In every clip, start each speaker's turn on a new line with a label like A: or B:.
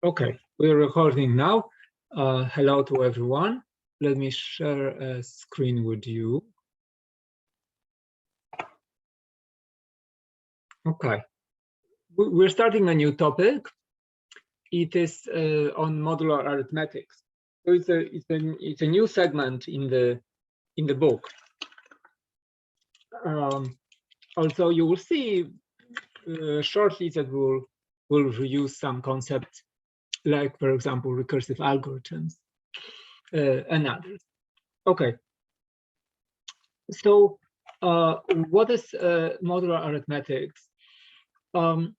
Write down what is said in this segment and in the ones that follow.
A: Okay, we're recording now. Hello to everyone. Let me share a screen with you. Okay, we're starting a new topic. It is on modular arithmetics. So it's a new segment in the book. Also, you will see shortly that we'll reuse some concepts, like, for example, recursive algorithms and others. Okay. So what is modular arithmetics? So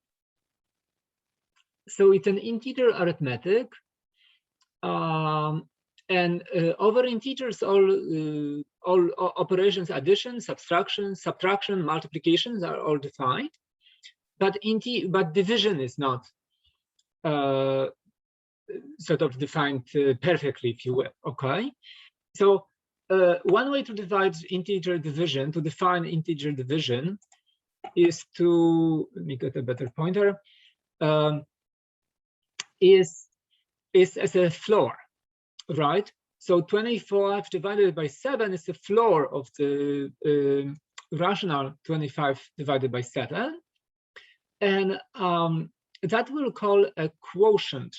A: it's an integer arithmetic, and over integers, all operations, addition, subtraction, multiplications are all defined, but division is not sort of defined perfectly, if you will. Okay, so one way to divide integer division, to define integer division, is to, let me get a better pointer, is as a floor, right? So 25 divided by 7 is the floor of the rational 25 divided by 7. And that we'll call a quotient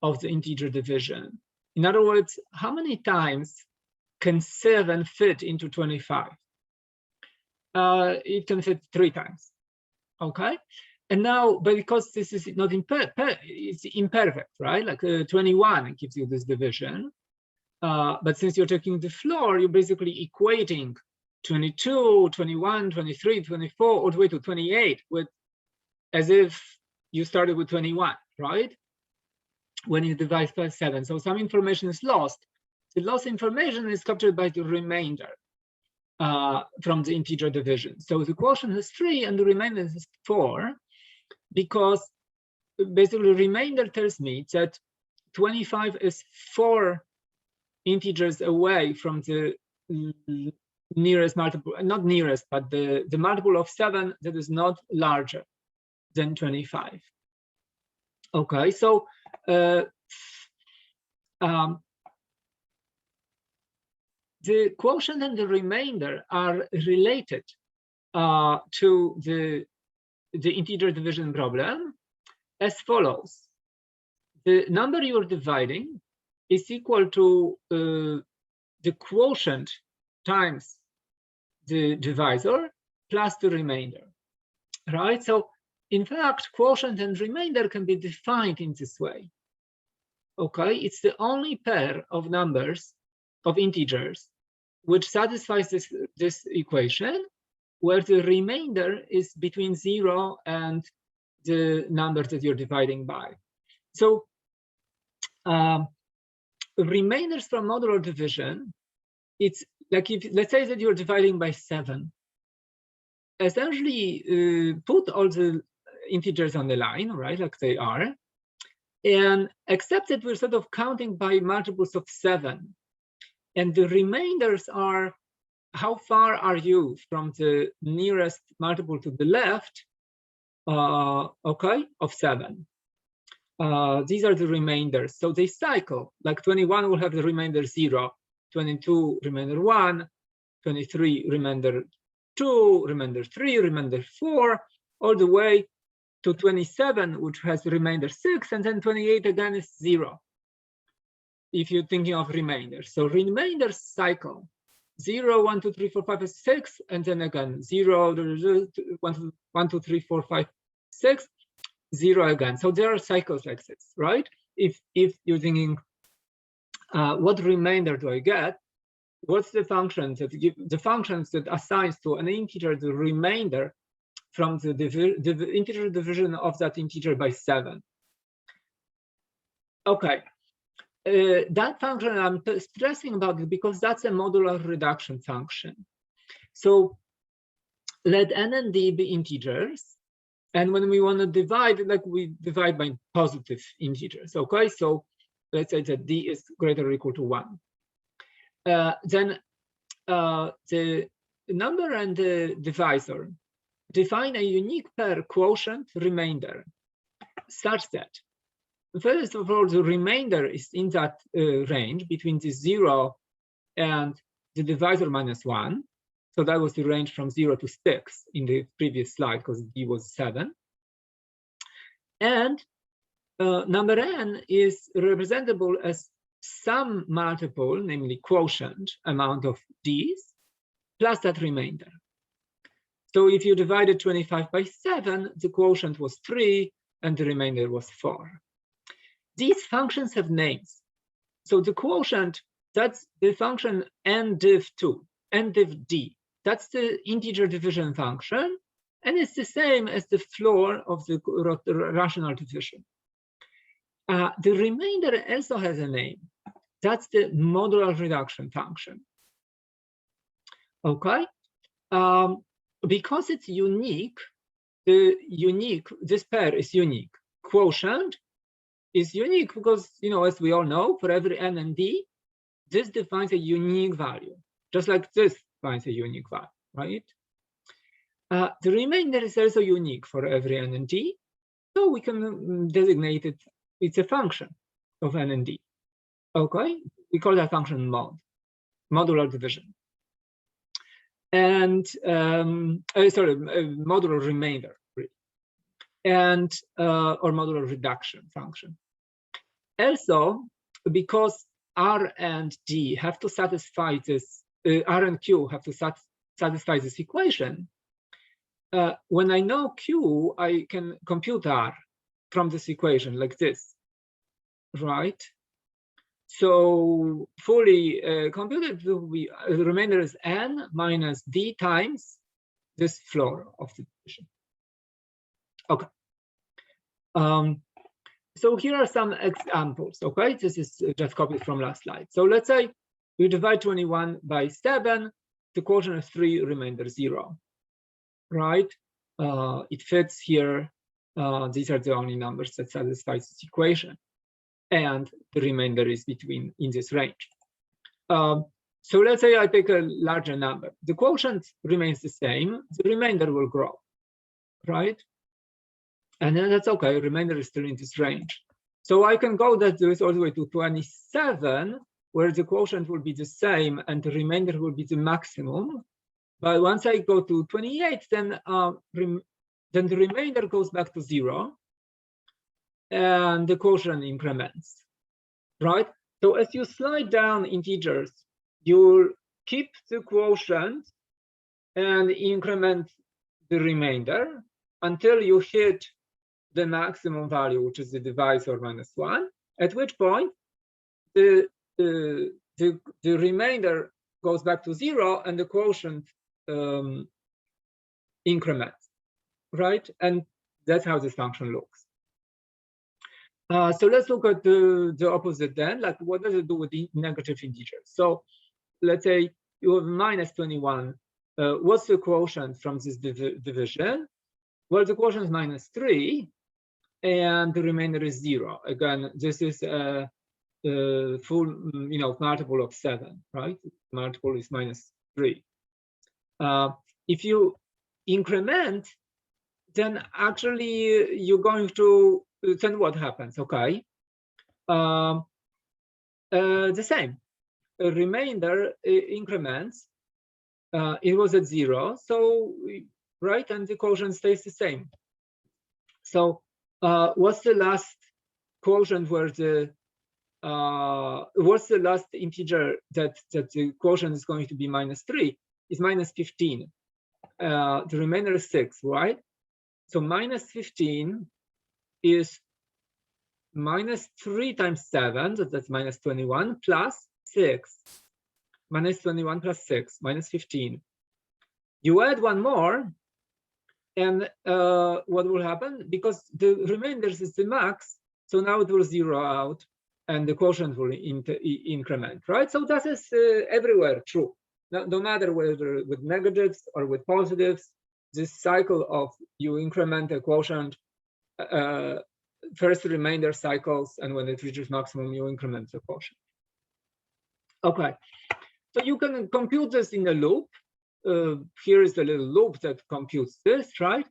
A: of the integer division. In other words, how many times can 7 fit into 25? It can fit 3 times. Okay. And now, but because this is not it's imperfect, right? Like 21 gives you this division. But since you're taking the floor, you're basically equating 22, 21, 23, 24, all the way to 28 with as if you started with 21, right? When you divide by 7. So some information is lost. The lost information is captured by the remainder from the integer division. So the quotient is 3 and the remainder is 4, because basically remainder tells me that 25 is 4 integers away from the nearest multiple, not nearest, but the multiple of 7 that is not larger than 25. Okay, so the quotient and the remainder are related to the integer division problem as follows. The number you're dividing is equal to the quotient times the divisor plus the remainder, right? So in fact, quotient and remainder can be defined in this way. Okay, it's the only pair of numbers, of integers, which satisfies this equation, where the remainder is between 0 and the number that you're dividing by. So remainders from modular division, it's like, if let's say that you're dividing by 7, essentially put all the integers on the line, right, like they are, and accept that we're sort of counting by multiples of 7, and the remainders are how far are you from the nearest multiple to the left, okay, of 7. These are the remainders, so they cycle. Like 21 will have the remainder 0, 22 remainder 1, 23 remainder 2, remainder 3, remainder 4, all the way to 27, which has remainder 6, and then 28 again is 0, if you're thinking of remainders. So remainders cycle 0, 1, 2, 3, 4, 5, 6, and then again 0, 1, 2, 3, 4, 5, 6, 0 again. So there are cycles like this, right? If you're thinking, what remainder do I get? What's the function that the functions that assigns to an integer the remainder from the integer division of that integer by 7? Okay, that function I'm stressing about it because that's a modular reduction function. So let n and d be integers, and when we want to divide, like we divide by positive integers. Okay, so let's say that d is greater or equal to 1. Then the number and the divisor define a unique pair quotient remainder such that first of all, the remainder is in that range between the 0 and the divisor -1. So that was the range from 0 to 6 in the previous slide, because d was 7. And number n is representable as some multiple, namely quotient amount of d's, plus that remainder. So if you divided 25 by 7, the quotient was 3 and the remainder was 4. These functions have names. So the quotient, that's the function n_div2, n_div_d. That's the integer division function, and it's the same as the floor of the rational division. The remainder also has a name. That's the modular reduction function. Okay, because it's unique, this pair is unique. Quotient is unique because, as we all know, for every n and d, this defines a unique value, just like this defines a unique value, right? The remainder is also unique for every n and d, so we can designate it. It's a function of n and d. Okay, we call that function modular division, and modular remainder, and or modular reduction function. Also, because R and D have to satisfy this, R and Q have to satisfy this equation. When I know Q, I can compute R from this equation like this, right? So fully computed, the remainder is n minus d times this floor of the division. Okay. So here are some examples. Okay, this is just copied from last slide. So let's say we divide 21 by 7. The quotient is 3, remainder 0. Right? It fits here. These are the only numbers that satisfy this equation, and the remainder is in this range. So let's say I take a larger number. The quotient remains the same. The remainder will grow, right? And then that's okay. Remainder is still in this range. So I can go all the way to 27, where the quotient will be the same and the remainder will be the maximum. But once I go to 28, then the remainder goes back to 0, and the quotient increments, right? So as you slide down integers, you'll keep the quotient and increment the remainder until you hit the maximum value, which is the divisor -1, at which point the remainder goes back to 0 and the quotient increments, right? And that's how this function looks. So let's look at the opposite then, like what does it do with the negative integers? So let's say you have -21. What's the quotient from this division? Well, the quotient is -3, and the remainder is 0. Again, this is a full, multiple of 7, right? Multiple is -3. If you increment, then actually you're going to, then what happens? Okay, the same. A remainder increments. It was at 0, so right, and the quotient stays the same. So what's the last quotient where what's the last integer that the quotient is going to be -3? Is -15. The remainder is 6, right? So -15 is -3 times 7, so that's -21, plus 6. -21 plus 6, -15. You add one more, and what will happen? Because the remainder is the max, so now it will zero out, and the quotient will increment, right? So that is everywhere true. No matter whether with negatives or with positives, this cycle of you increment a quotient, first remainder cycles, and when it reaches maximum, you increment the quotient. Okay, so you can compute this in a loop. Here is the little loop that computes this, right?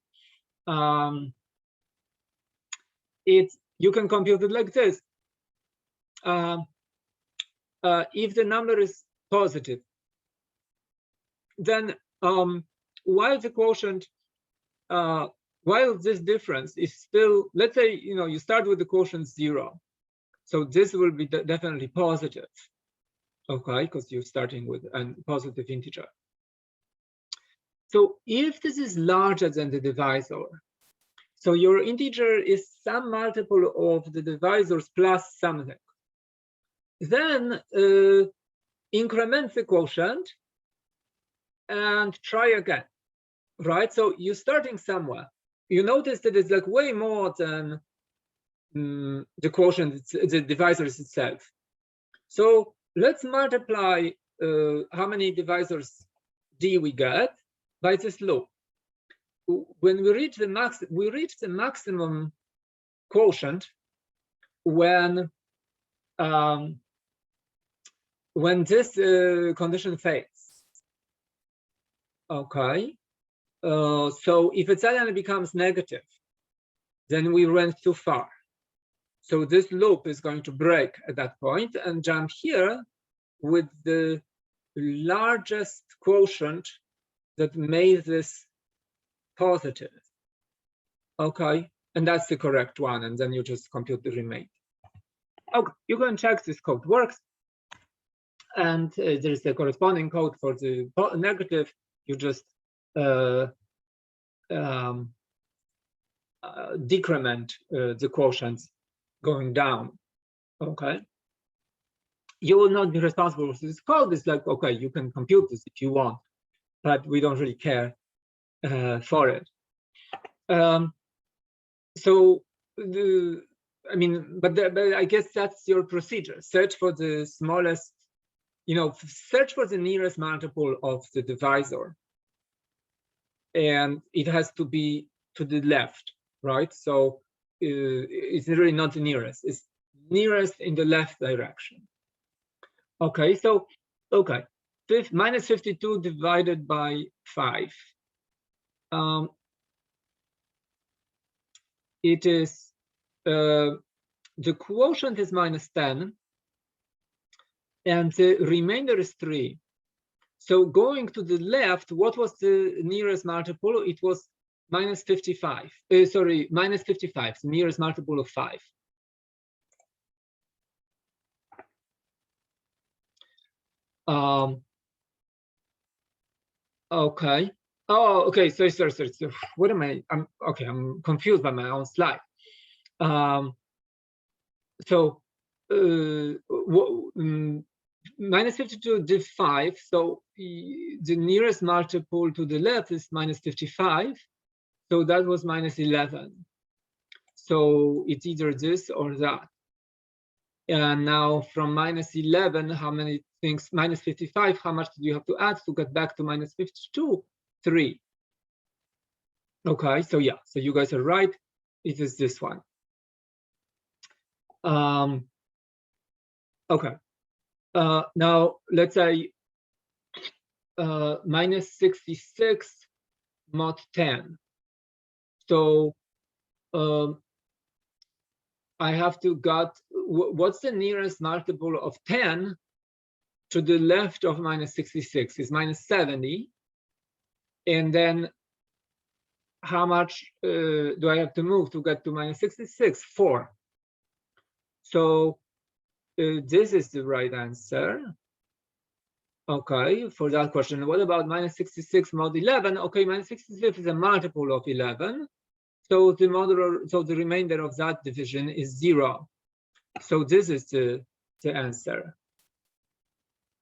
A: you can compute it like this. If the number is positive, then while the quotient, while this difference is still, let's say, you start with the quotient 0, so this will be definitely positive, okay, because you're starting with a positive integer. So if this is larger than the divisor, so your integer is some multiple of the divisors plus something, then increment the quotient and try again, right? So you're starting somewhere. You notice that it's like way more than the quotient, the divisors itself. So let's multiply how many divisors d we get by this loop. When we reach the max, we reach the maximum quotient when this condition fails. Okay. So if it suddenly becomes negative, then we went too far. So this loop is going to break at that point and jump here with the largest quotient that made this positive. Okay, and that's the correct one, and then you just compute the remainder. Okay, you can check this code works, and there's a corresponding code for the negative. You just decrement the quotients going down. Okay, you will not be responsible for this code. It's like, okay, you can compute this if you want, but we don't really care for it. So but I guess that's your procedure. Search for the smallest, search for the nearest multiple of the divisor, and it has to be to the left, right? So it's really not the nearest, it's nearest in the left direction. Okay, so okay, minus 52 divided by 5. It is the quotient is minus 10, and the remainder is 3. So going to the left, what was the nearest multiple? It was minus 55. Sorry, minus 55, the nearest multiple of 5. Okay. Oh, okay. Sorry. What am I? I'm confused by my own slide. Minus 52 div 5. So the nearest multiple to the left is minus 55. So that was minus 11. So it's either this or that. And now from minus 11, how many things? Minus 55, how much do you have to add to get back to minus 52? 3. Okay, so yeah, so you guys are right. It is this one. Okay. Now let's say minus 66 mod 10. So I have to get what's the nearest multiple of 10 to the left of minus 66 is minus 70. And then how much do I have to move to get to minus 66? 4. So this is the right answer. Okay, for that question. What about minus 66 mod 11? Okay, minus 66 is a multiple of 11. So the remainder of that division is 0. So this is the answer.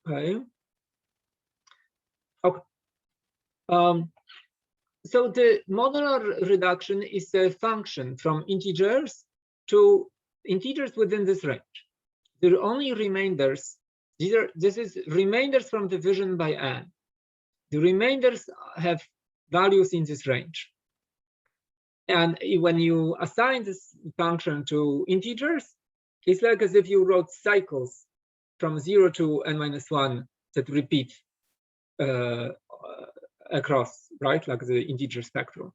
A: Okay. Okay. So the modular reduction is a function from integers to integers within this range. There are only remainders. This is remainders from division by n. The remainders have values in this range. And when you assign this function to integers, it's like as if you wrote cycles from 0 to n-1 that repeat across, right, like the integer spectrum.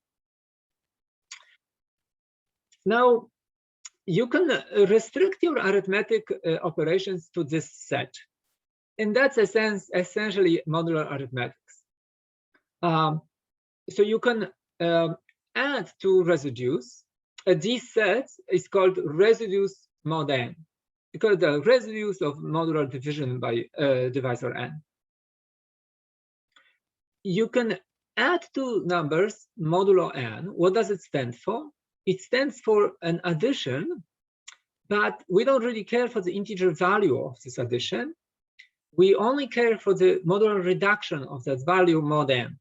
A: Now, you can restrict your arithmetic operations to this set. And that's essentially modular arithmetics. So you can add two residues. This set is called residues mod n, because the residues of modular division by divisor n. You can add two numbers modulo n. What does it stand for? It stands for an addition, but we don't really care for the integer value of this addition. We only care for the modular reduction of that value mod n.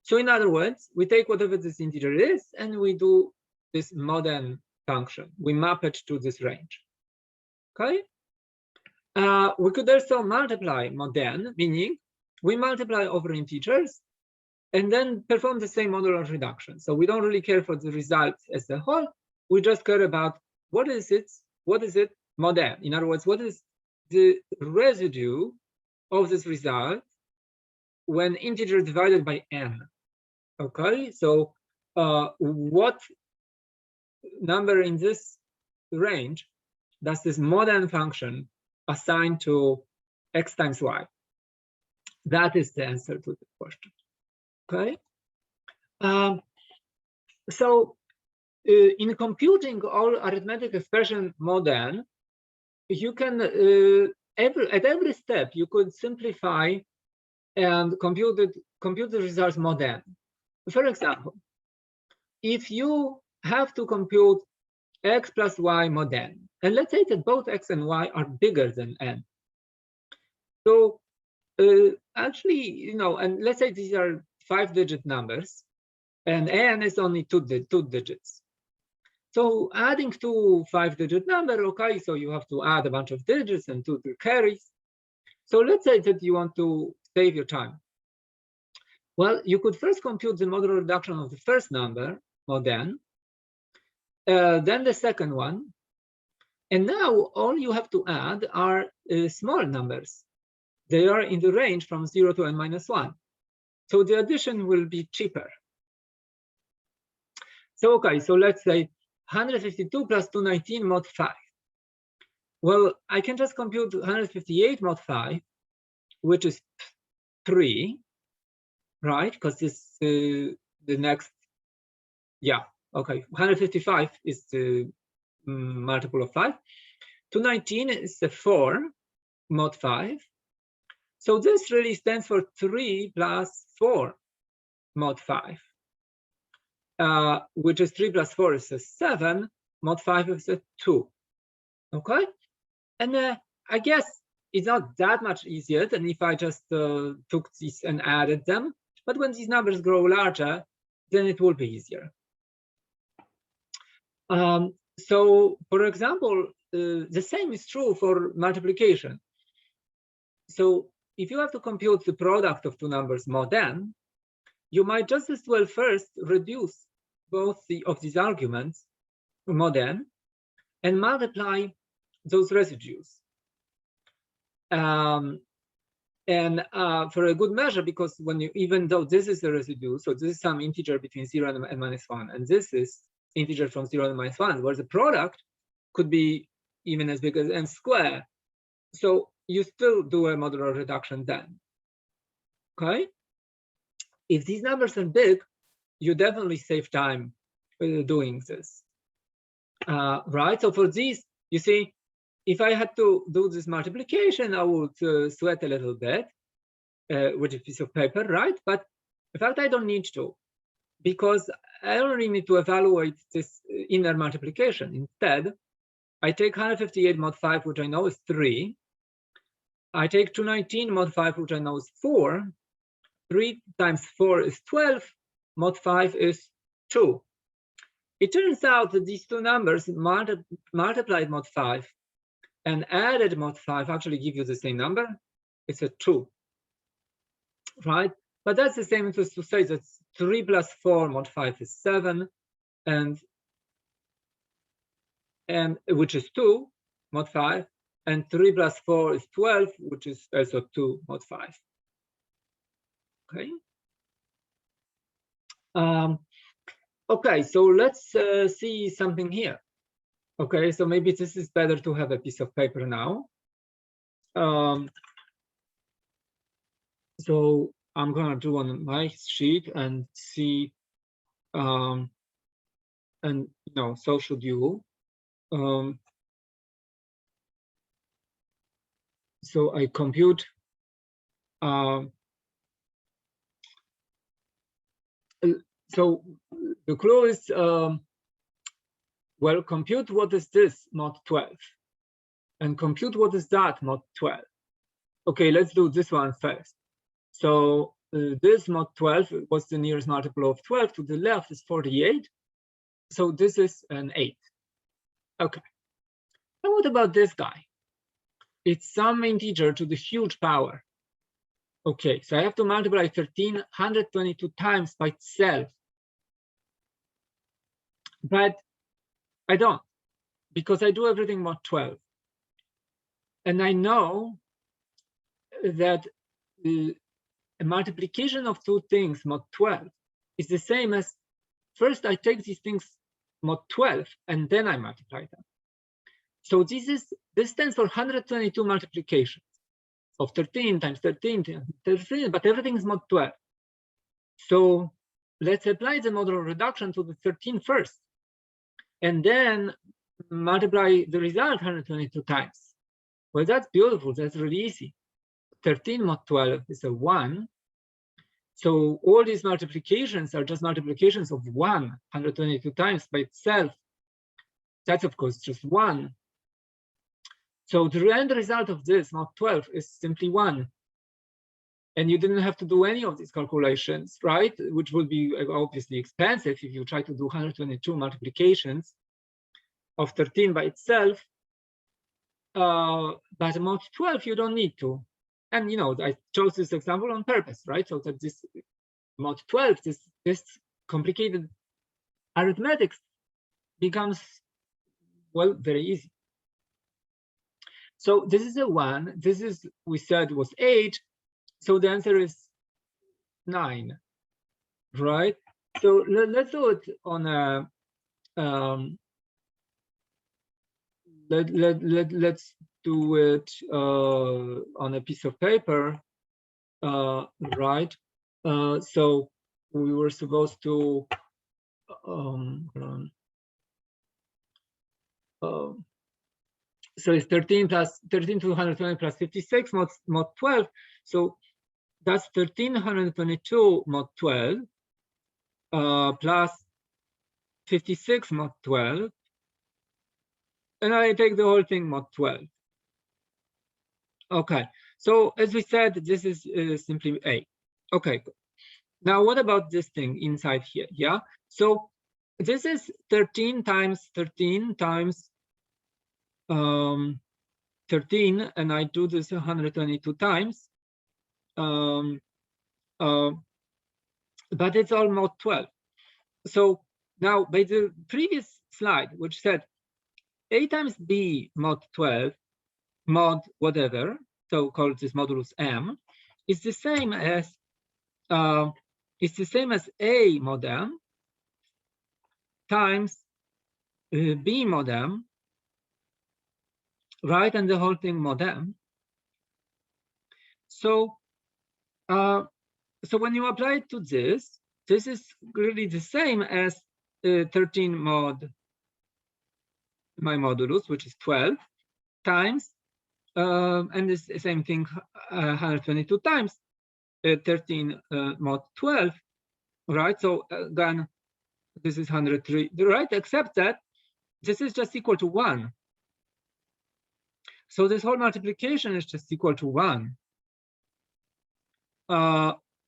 A: So in other words, we take whatever this integer is and we do this mod n function. We map it to this range. Okay. We could also multiply mod n, meaning we multiply over integers and then perform the same modular reduction. So we don't really care for the result as a whole. We just care about what is it mod n. In other words, what is the residue of this result when integer divided by n. Okay, so what number in this range does this mod n function assign to x times y? That is the answer to the question. Okay. In computing all arithmetic expression mod n, you can at every step you could simplify and compute the results mod n. For example, if you have to compute x plus y mod n, and let's say that both x and y are bigger than n. So actually, and let's say these are 5-digit numbers, and n is only two digits. So adding two 5-digit number, okay, so you have to add a bunch of digits and two carries. So let's say that you want to save your time. Well, you could first compute the modular reduction of the first number, mod n, then the second one, and now all you have to add are small numbers. They are in the range from 0 to n minus 1. So the addition will be cheaper. So, okay, so let's say 152 plus 219 mod 5. Well, I can just compute 158 mod 5, which is 3, right? Because this the next, yeah, okay. 155 is the multiple of 5. 219 is the 4 mod 5. So this really stands for 3 plus 4 mod 5, which is 3 plus 4 is a 7, mod 5 is a 2. Okay, and I guess it's not that much easier than if I just took these and added them. But when these numbers grow larger, then it will be easier. So, for example, the same is true for multiplication. So if you have to compute the product of two numbers mod n, you might just as well first reduce both of these arguments, mod n, and multiply those residues. And for a good measure, because when you, even though this is a residue, so this is some integer between 0 and n minus 1, and this is integer from 0 and minus 1, where the product could be even as big as n squared. So you still do a modular reduction then. Okay? If these numbers are big, you definitely save time doing this. Right? So for these, you see, if I had to do this multiplication, I would sweat a little bit with a piece of paper, right? But in fact, I don't need to, because I only need to evaluate this inner multiplication. Instead, I take 158 mod 5, which I know is 3. I take 219 mod 5, which I know is 4. 3 times 4 is 12. Mod 5 is 2. It turns out that these two numbers multiplied mod 5 and added mod 5 actually give you the same number. It's a 2, right? But that's the same as to say that 3 plus 4 mod 5 is 7, and which is 2 mod 5, and 3 plus 4 is 12, which is also 2 mod 5. Okay. Okay, so let's see something here. Okay, so maybe this is better to have a piece of paper now. So I'm gonna do on my sheet and see, and so should you. So I compute. So the clue is, well, compute what is this mod 12, and compute what is that mod 12. Okay, let's do this one first. So this mod 12 was the nearest multiple of 12. To the left is 48. So this is an 8. Okay. And what about this guy? It's some integer to the huge power. Okay, so I have to multiply 1,322 times by itself. But I don't, because I do everything mod 12. And I know that a multiplication of two things mod 12 is the same as first I take these things mod 12 and then I multiply them. So this stands for 122 multiplications of 13 times 13 times 13, but everything is mod 12. So let's apply the modular reduction to the 13 first, and then multiply the result 122 times. Well, that's beautiful. That's really easy. 13 mod 12 is a 1. So all these multiplications are just multiplications of 122 times by itself. That's, of course, just 1. So the end result of this mod 12 is simply 1. And you didn't have to do any of these calculations, right? Which would be obviously expensive if you try to do 122 multiplications of 13 by itself. But mod 12, you don't need to. And I chose this example on purpose, right? So that this mod 12, this complicated arithmetics becomes, well, very easy. So this is a 1. This is, we said, was 8. So the answer is 9, right? So let's do it on a let's do it on a piece of paper, right? So we were supposed to so it's 13 plus 13 to 120 plus 56 mod 12. So that's 1322 mod 12 plus 56 mod 12. And I take the whole thing mod 12. Okay, so as we said, this is simply A. Okay, now what about this thing inside here? Yeah, so this is 13 times 13 times 13, and I do this 122 times. But it's all mod 12. So now by the previous slide, which said A times B mod 12 mod whatever, so call this modulus M, is the same as A mod M times B mod M, right, and the whole thing mod M. So so when you apply it to this is really the same as 13 mod my modulus, which is 12 times, and it's the same thing 122 times 13 mod 12, right? So again, this is 103, right? Except that this is just equal to 1. So this whole multiplication is just equal to 1.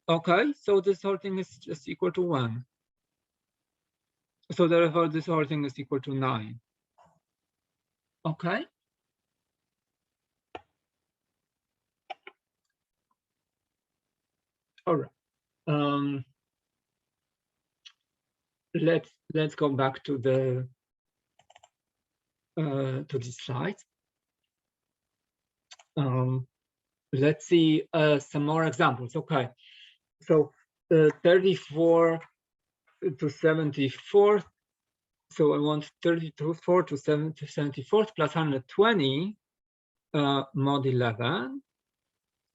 A: Okay, so this whole thing is just equal to 1. So therefore, this whole thing is equal to 9. Okay. All right. Let's go back to the slides. Let's see some more examples. Okay, so 34 to 74. So I want 34 to 74th plus 120 mod 11.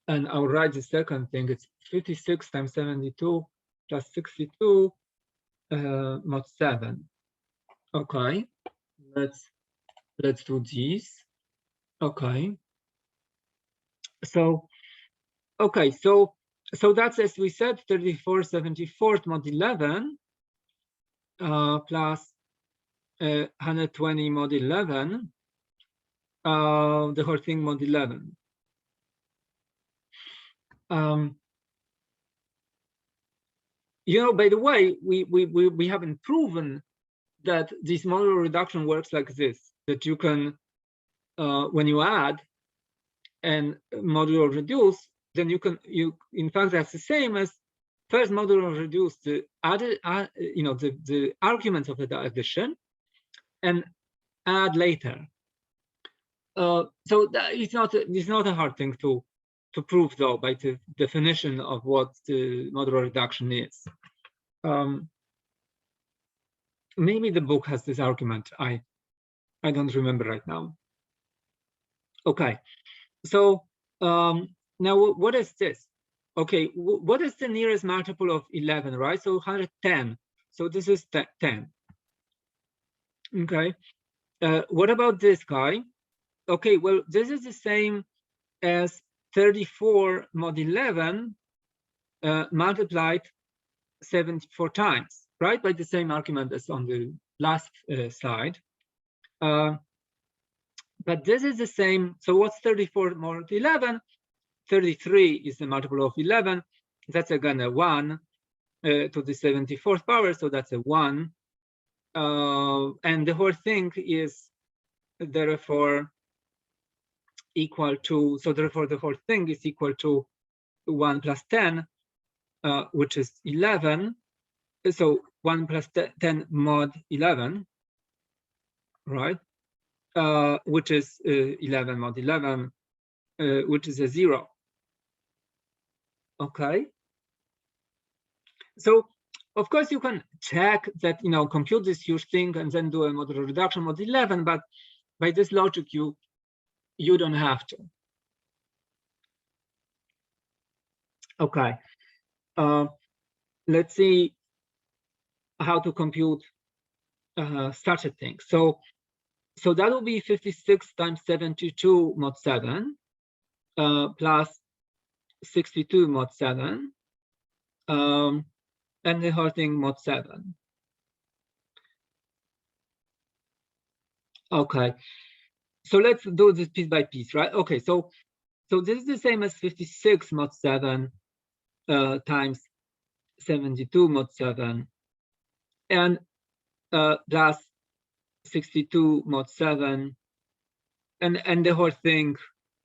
A: And I'll write the second thing. It's 56 times 72 plus 62 mod 7. Okay, let's do this. Okay. So okay, so that's, as we said, 34 74th mod 11 plus 120 mod 11, the whole thing mod 11. You know, by the way, we haven't proven that this modular reduction works like this, that you can, when you add and modular reduce, then in fact, that's the same as first modular reduce the added, the arguments of the addition and add later. So that it's not a hard thing to prove, though, by the definition of what the modular reduction is. Maybe the book has this argument. I don't remember right now. Okay, so now what is this? Okay, what is the nearest multiple of 11, right? So 110. So this is 10. Okay. What about this guy? Okay, well, this is the same as 34 mod 11 multiplied 74 times, right? By the same argument as on the last slide. But this is the same. So what's 34 mod 11? 33 is the multiple of 11. That's again a 1 to the 74th power. So that's a 1. And the whole thing is therefore equal to, so therefore the whole thing is equal to 1 plus 10, which is 11. So 1 plus 10 mod 11, right? Which is 11 mod 11, which is a 0. Okay. So of course you can check that, compute this huge thing and then do a modular reduction mod 11, but by this logic you don't have to. Okay. Let's see how to compute such a thing. So that will be 56 times 72 mod 7 plus 62 mod 7, and the whole thing mod 7. Okay, so let's do this piece by piece, right? Okay, so this is the same as 56 mod 7 times 72 mod 7 and plus 62 mod 7 and the whole thing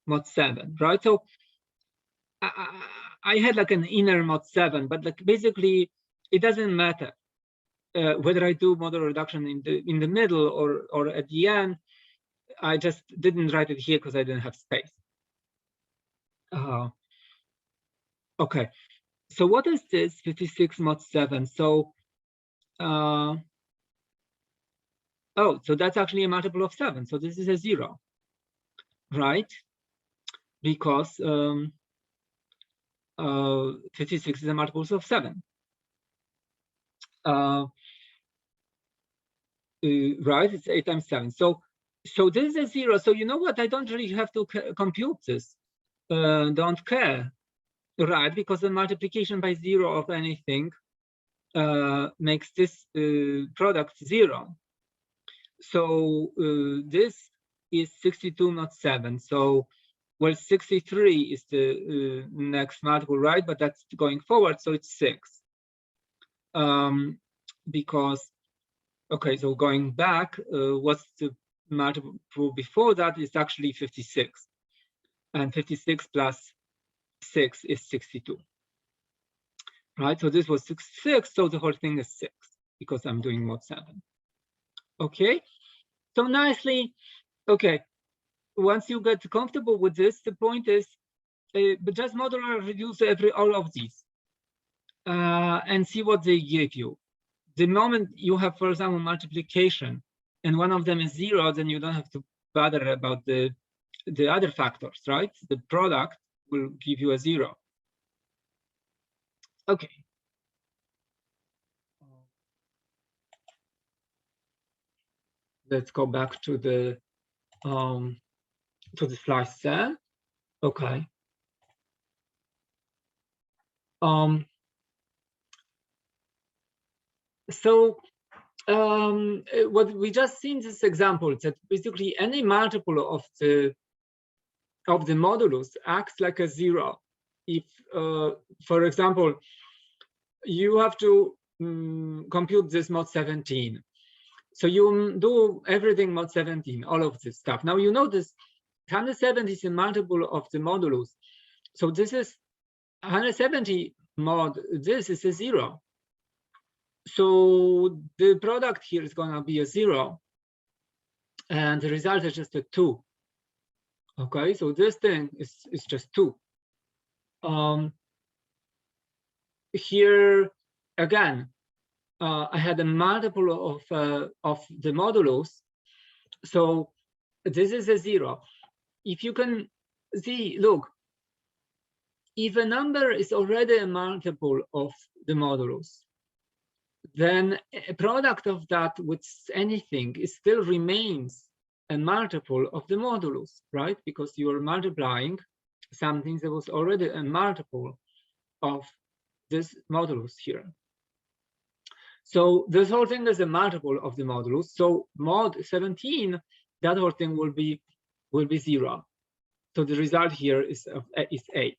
A: mod 7, right? So I had like an inner mod 7, but like basically it doesn't matter whether I do modular reduction in the middle or at the end. I just didn't write it here because I didn't have space. Okay, so what is this 56 mod 7? So oh, so that's actually a multiple of 7. So this is a 0, right? Because 56 is a multiple of 7. Right, it's 8 times 7. So this is a 0. So you know what? I don't really have to compute this. Don't care, right? Because the multiplication by 0 of anything makes this product 0. So this is 62 mod 7. So well, 63 is the next multiple, right? But that's going forward, so it's 6. Because, okay, so going back, what's the multiple before that is actually 56. And 56 plus 6 is 62. Right, so this was 6, so the whole thing is 6, because I'm doing mod 7. Okay, so nicely, okay. Once you get comfortable with this, the point is, but just modular reduce all of these and see what they give you. the moment you have, for example, multiplication, and one of them is 0, then you don't have to bother about the other factors, right? The product will give you a 0. Okay. Let's go back to the slide set. Okay. So what we just seen this example is that basically any multiple of the modulus acts like a 0. If, for example, you have to compute this mod 17. So you do everything mod 17, all of this stuff. Now you notice 170 is a multiple of the modulus. So this is 170 mod, this is a 0. So the product here is going to be a 0. And the result is just a 2. Okay, so this thing is just 2. Here, again, I had a multiple of the modulus. So this is a 0. If you can see, look, if a number is already a multiple of the modulus, then a product of that with anything, it still remains a multiple of the modulus, right? Because you are multiplying something that was already a multiple of this modulus here. So this whole thing is a multiple of the modulus. So mod 17, that whole thing will be 0. So the result here is 8.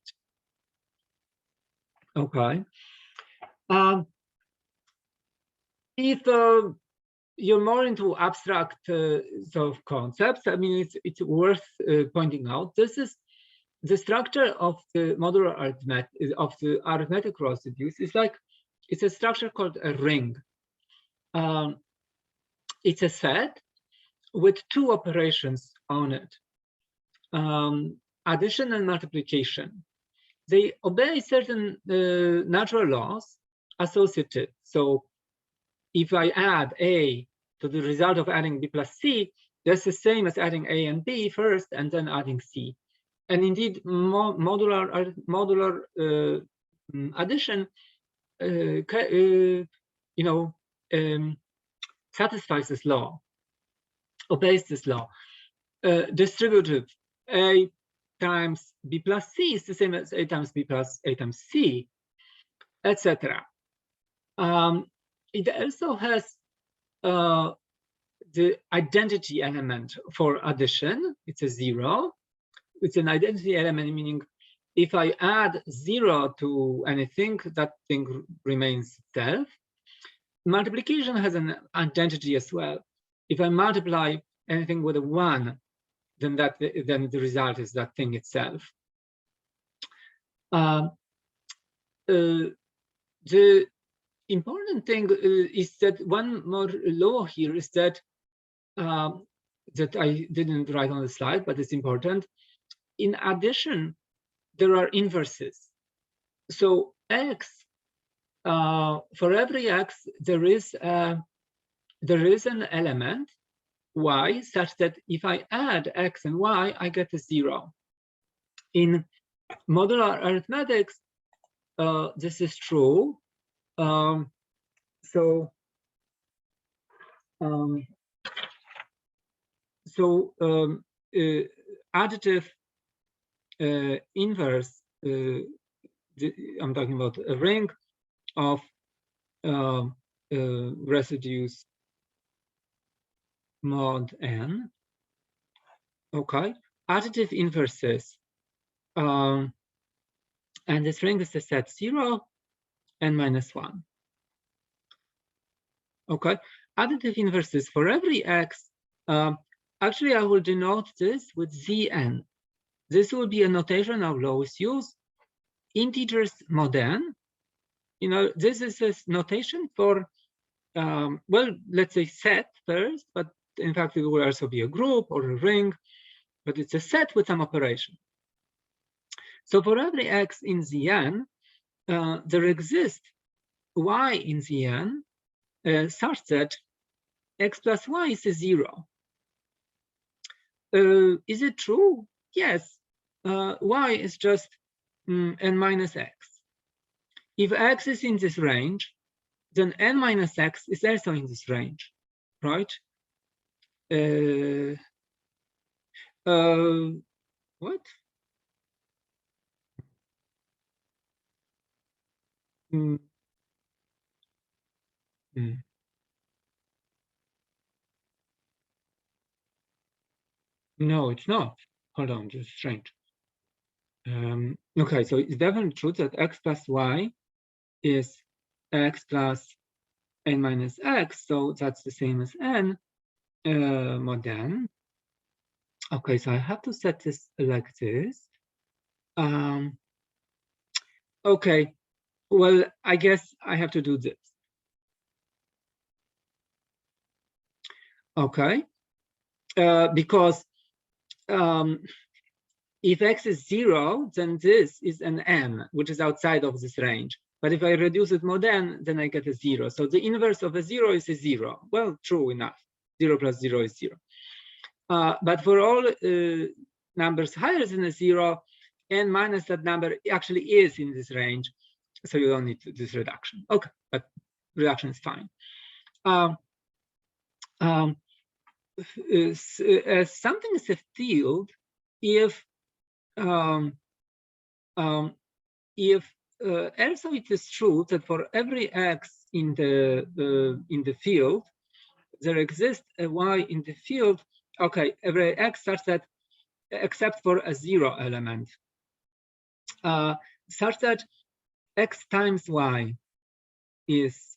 A: Okay. If you're more into abstract sort of concepts, I mean, it's worth pointing out. This is the structure of the modular arithmetic, of the arithmetic residues. It's a structure called a ring. It's a set with 2 operations on it, addition and multiplication. They obey certain natural laws associated. So if I add A to the result of adding B plus C, that's the same as adding A and B first and then adding C. And indeed, modular addition, satisfies this law, obeys this law. Distributive A times B plus C is the same as A times B plus A times C, etc. It also has the identity element for addition. It's a 0. It's an identity element, meaning if I add 0 to anything, that thing remains itself. Multiplication has an identity as well. If I multiply anything with a 1, then the result is that thing itself. The important thing is that one more law here is that that I didn't write on the slide, but it's important. In addition, there are inverses. So x, for every x, there is an element y such that if I add x and y, I get a 0. In modular arithmetics, this is true. Additive inverse, I'm talking about a ring of residues mod n. Okay, additive inverses, and this ring is the set 0 and -1. Okay, additive inverses for every x. Actually, I will denote this with Zn. This will be a notation I'll always use. Integers mod n. This is a notation for, well, let's say set first, but in fact, it will also be a group or a ring, but it's a set with some operation. So for every x in Zn, there exists y in Zn such that x plus y is a 0. Is it true? Yes. Y is just n minus x. If x is in this range, then n minus x is also in this range, right? What? No, it's not. Hold on, just strange. Okay, so it's definitely true that x plus y is x plus n minus x, so that's the same as n mod n. Okay, so I have to set this like this. Okay, well, I guess I have to do this. Okay, because if x is 0, then this is an n, which is outside of this range. But if I reduce it mod n, then I get a 0. So the inverse of a 0 is a 0. Well, true enough. 0 plus 0 is 0. But for all numbers higher than a 0, n minus that number actually is in this range. So you don't need this reduction. Okay, but reduction is fine. Something is a field if also it is true that for every x in the field, there exists a y in the field. Okay, every x such that except for a 0 element, such that x times y is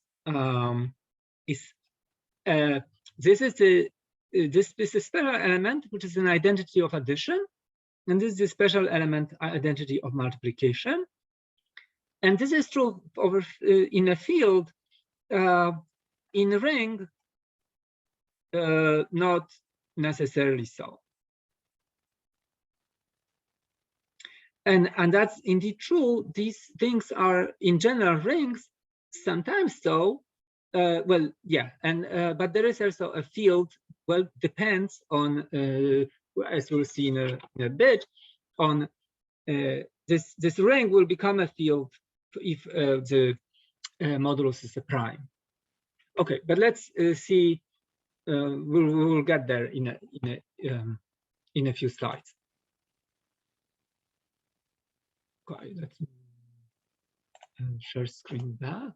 A: this is a special element which is an identity of addition, and this is the special element identity of multiplication. And this is true over in a field. In a ring, not necessarily so. And that's indeed true. These things are in general rings, sometimes so. Well, yeah, and but there is also a field. Well, depends on, as we'll see in a bit, on this ring will become a field if the modulus is a prime. Okay, but let's see. We'll get there in a few slides. Okay, let's share screen back.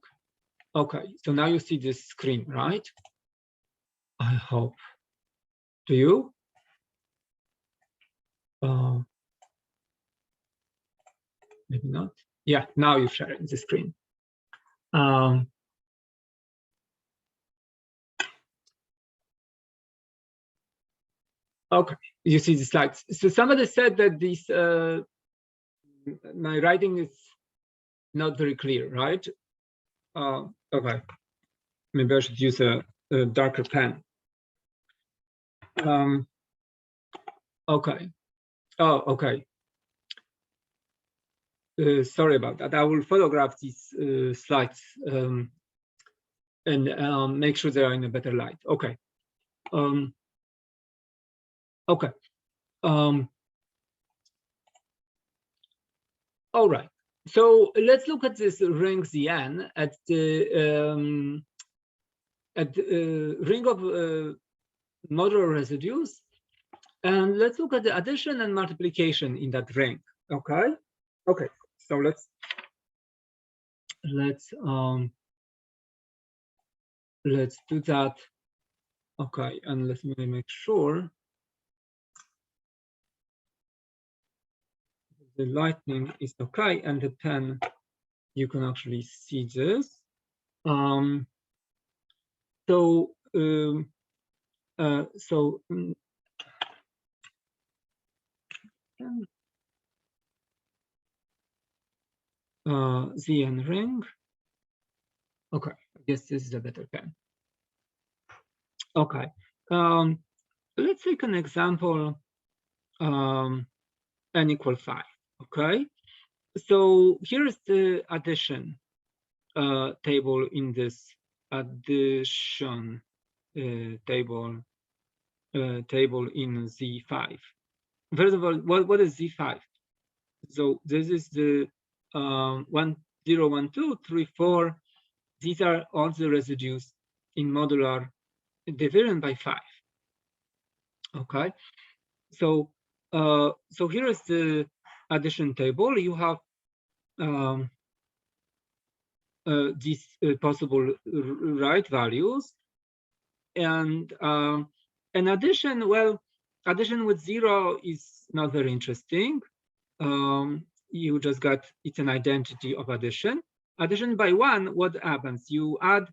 A: Okay, so now you see this screen, right? I hope. Do you? Maybe not. Yeah, now you're sharing the screen. Okay, you see the slides. So somebody said that this my writing is not very clear, right? Okay, maybe I should use a darker pen. Okay. Oh, okay. Sorry about that. I will photograph these slides and make sure they are in a better light. Okay. Okay. All right. So let's look at this ring Zn at the ring of modular residues, and let's look at the addition and multiplication in that ring. Okay. Okay. So let's do that. Okay, and let me make sure the lightning is okay, and the pen, you can actually see this. Zn ring. Okay, I guess this is a better pen. Okay, let's take an example, n equal 5. Okay, so here's the addition table in this addition table in Z5. First of all, what is Z5? So this is the 1, 0, 1, 2, 3, 4. These are all the residues in modular division by 5. Okay, so here is the addition table. You have these possible right values, and addition. Well, addition with 0 is not very interesting. You just got, it's an identity of addition. Addition by 1, what happens? You add,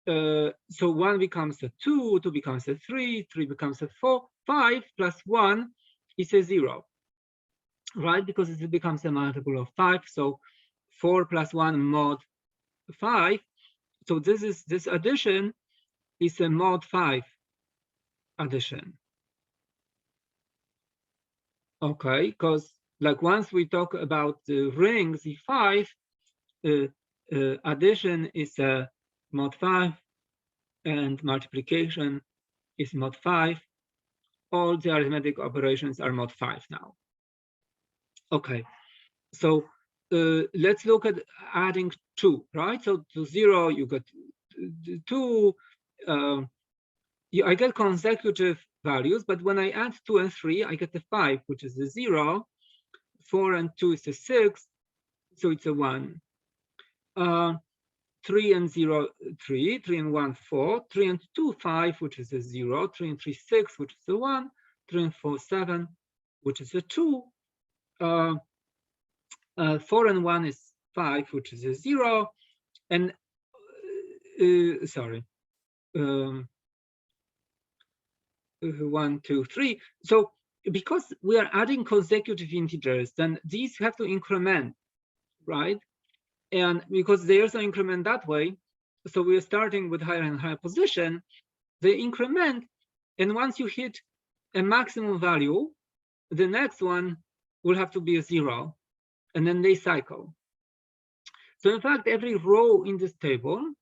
A: so 1 becomes a 2, 2 becomes a 3, 3 becomes a 4, 5 plus 1 is a 0, right? Because it becomes a multiple of 5. So 4 plus 1 mod 5. So this addition is a mod 5 addition. Okay, because like once we talk about the ring Z5, addition is a mod 5 and multiplication is mod 5. All the arithmetic operations are mod 5 now. Okay, so let's look at adding 2, right? So to 0, you got 2. I get consecutive values, but when I add 2 and 3, I get the 5, which is the 0. 4 and 2 is a 6, so it's a 1. 3 and 0, 3. 3 and 1, 4. 3 and 2, 5, which is a 0. 3 and 3, 6, which is a 1. 3 and 4, 7, which is a 2. 4 and 1 is 5, which is a 0. And sorry, 1, 2, 3. So because we are adding consecutive integers, then these have to increment, right? And because they also increment that way, so we are starting with higher and higher position, they increment, and once you hit a maximum value, the next one will have to be a 0, and then they cycle. So in fact, every row in this table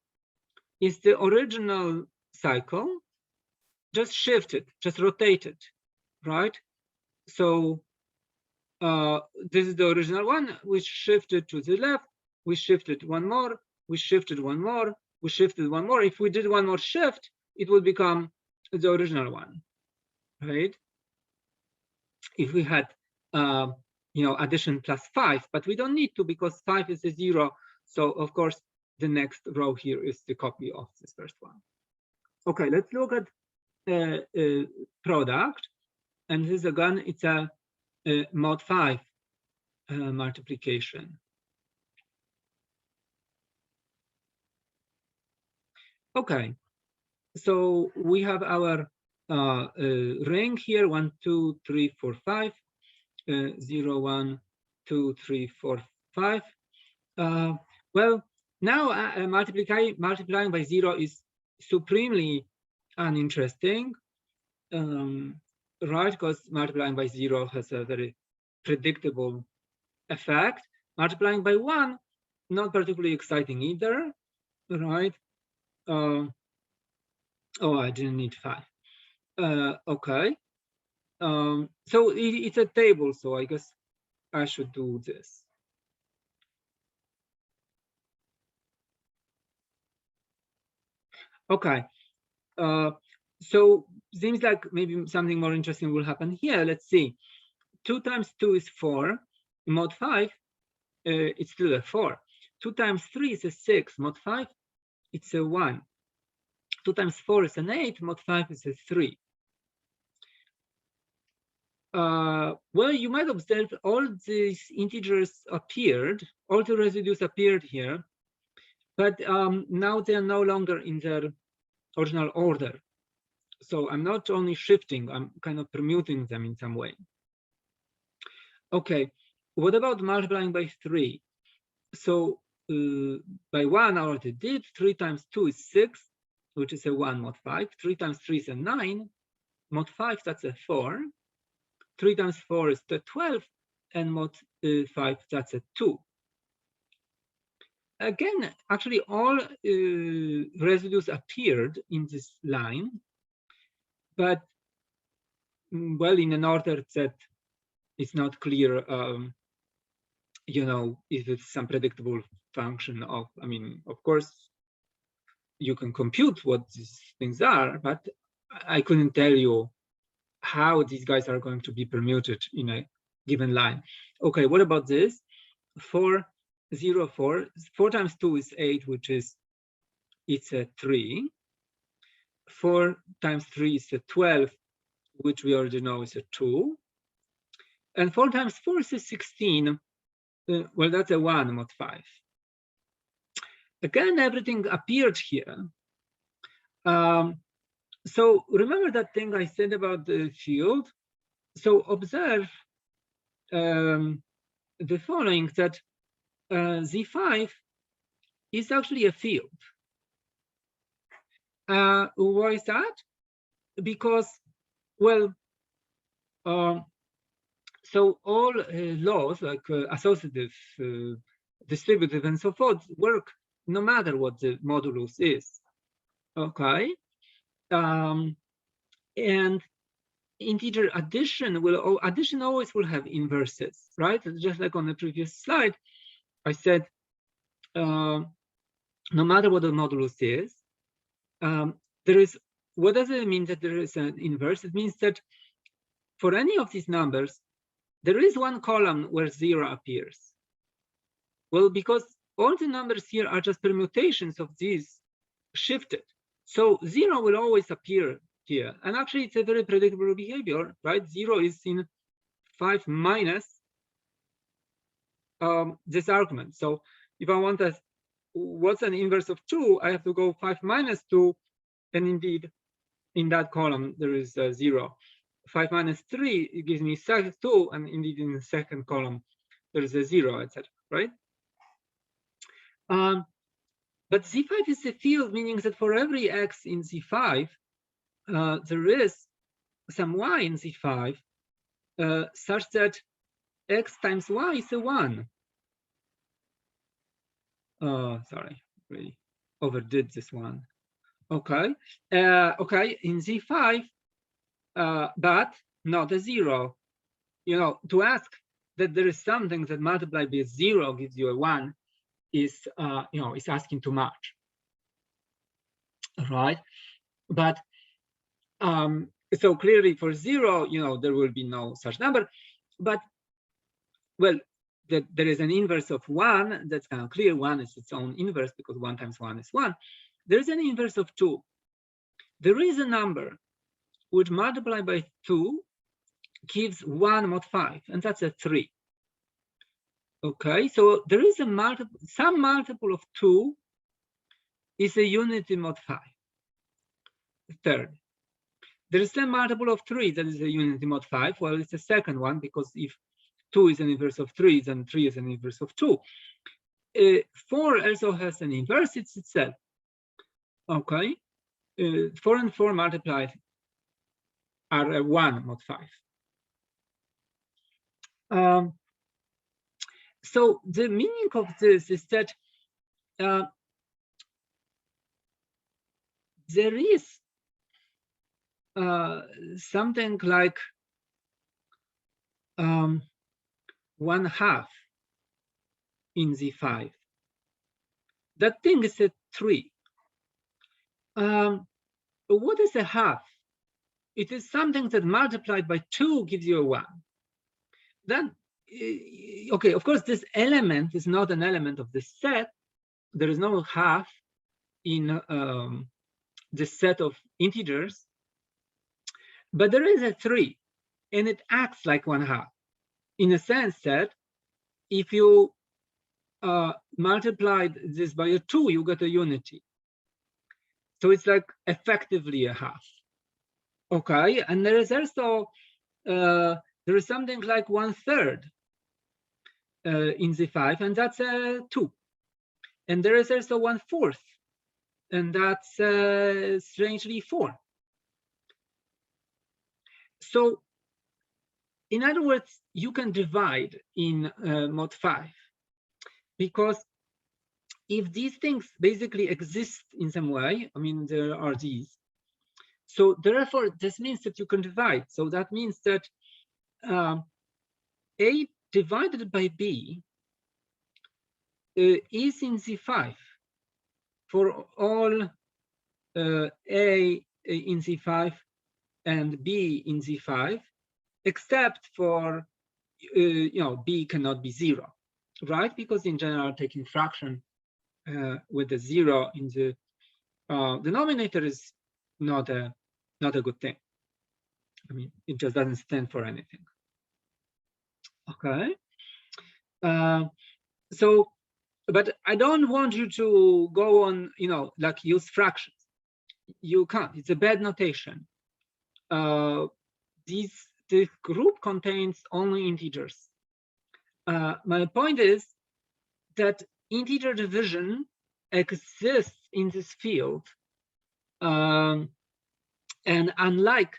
A: is the original cycle, just shifted, just rotated, right? So this is the original one. We shifted to the left. We shifted one more. We shifted one more. We shifted one more. If we did one more shift, it would become the original one, right? If we had, addition plus 5, but we don't need to because 5 is a 0. So of course, the next row here is the copy of this first one. Okay, let's look at product, and this again, it's a mod 5 multiplication. Okay, so we have our ring here: 1, 2, 3, 4, 5, 0, 1, 2, 3, 4, 5. Well, now multiplying by 0 is supremely uninteresting, right? Because multiplying by 0 has a very predictable effect. Multiplying by 1, not particularly exciting either, right? Oh, I didn't need 5. Okay. So it's a table, so I guess I should do this. Okay. So seems like maybe something more interesting will happen here. Let's see. 2 times 2 is 4. Mod 5, it's still a 4. 2 times 3 is a 6. Mod 5, it's a 1. 2 times 4 is an 8. Mod 5 is a 3. Well, you might observe all these integers appeared, all the residues appeared here, but now they are no longer in their original order. So I'm not only shifting, I'm kind of permuting them in some way. Okay, what about multiplying by 3? So by 1 I already did. 3 times 2 is 6, which is a 1 mod 5. 3 times 3 is a 9. Mod 5, that's a 4. 3 times 4 is the 12, and mod 5, that's a 2. again, actually, all residues appeared in this line, but well, in an order that it's not clear, you know, if it's some predictable function of, I mean, of course, you can compute what these things are, but I couldn't tell you how these guys are going to be permuted in a given line. Okay, what about this? 4, 0, 4. 4 times 2 is 8, which is, it's a 3. 4 times 3 is a 12, which we already know is a 2. And 4 times 4 is a 16. Well, that's a 1 mod 5. Again, everything appeared here. So remember that thing I said about the field? So observe the following, that Z5 is actually a field. Why is that? Because, well, so all laws like associative, distributive, and so forth work no matter what the modulus is. Okay, and integer addition always will have inverses, right? Just like on the previous slide, I said no matter what the modulus is, there is. What does it mean that there is an inverse? It means that for any of these numbers, there is one column where 0 appears. Well, because all the numbers here are just permutations of these shifted. So 0 will always appear here. And actually, it's a very predictable behavior, right? 0 is in 5 minus this argument. So if I want to, what's an inverse of 2, I have to go 5 minus 2. And indeed, in that column, there is 0. 5 minus 3, it gives me 2. And indeed, in the second column, there is a 0, etc. Right? But Z5 is a field, meaning that for every x in Z5, there is some y in Z5 such that x times y is a 1. Sorry, really overdid this one. Okay, okay, in Z5, but not a 0. You know, to ask that there is something that multiplied by 0 gives you a 1 is, you know, is asking too much, right? But so clearly for 0, you know, there will be no such number. But well, there is an inverse of 1. That's kind of clear. 1 is its own inverse because 1 times 1 is 1. There is an inverse of 2. There is a number which multiplied by 2 gives 1 mod 5, and that's a 3. Okay, so there is a multiple, some multiple of 2 is a unity mod 5. Third, there is a multiple of 3 that is a unity mod 5. Well, it's the second one, because if 2 is an inverse of 3, then 3 is an inverse of 2. 4 also has an inverse, it's itself. Okay, 4 and 4 multiplied are a 1 mod 5. So the meaning of this is that there is something like 1/2 in Z5. That thing is a 3. What is a half? It is something that multiplied by 2 gives you a 1. Then, okay, of course, this element is not an element of the set. There is no half in the set of integers, but there is a 3, and it acts like 1/2 in a sense that if you multiplied this by a 2, you get a unity. So it's like effectively a half. Okay, and there is also there is something like 1/3 in Z5, and that's a 2. And there is also 1/4, and that's strangely 4. So in other words, you can divide in mod 5, because if these things basically exist in some way, I mean, there are these. So therefore, this means that you can divide. So that means that A divided by B is in Z5 for all A in Z5 and B in Z5, except for, B cannot be 0, right? Because in general, taking fraction with a 0 in the denominator is not a good thing. I mean, it just doesn't stand for anything. Okay. So, but I don't want you to go on, like use fractions. You can't. It's a bad notation. This group contains only integers. My point is that integer division exists in this field, and unlike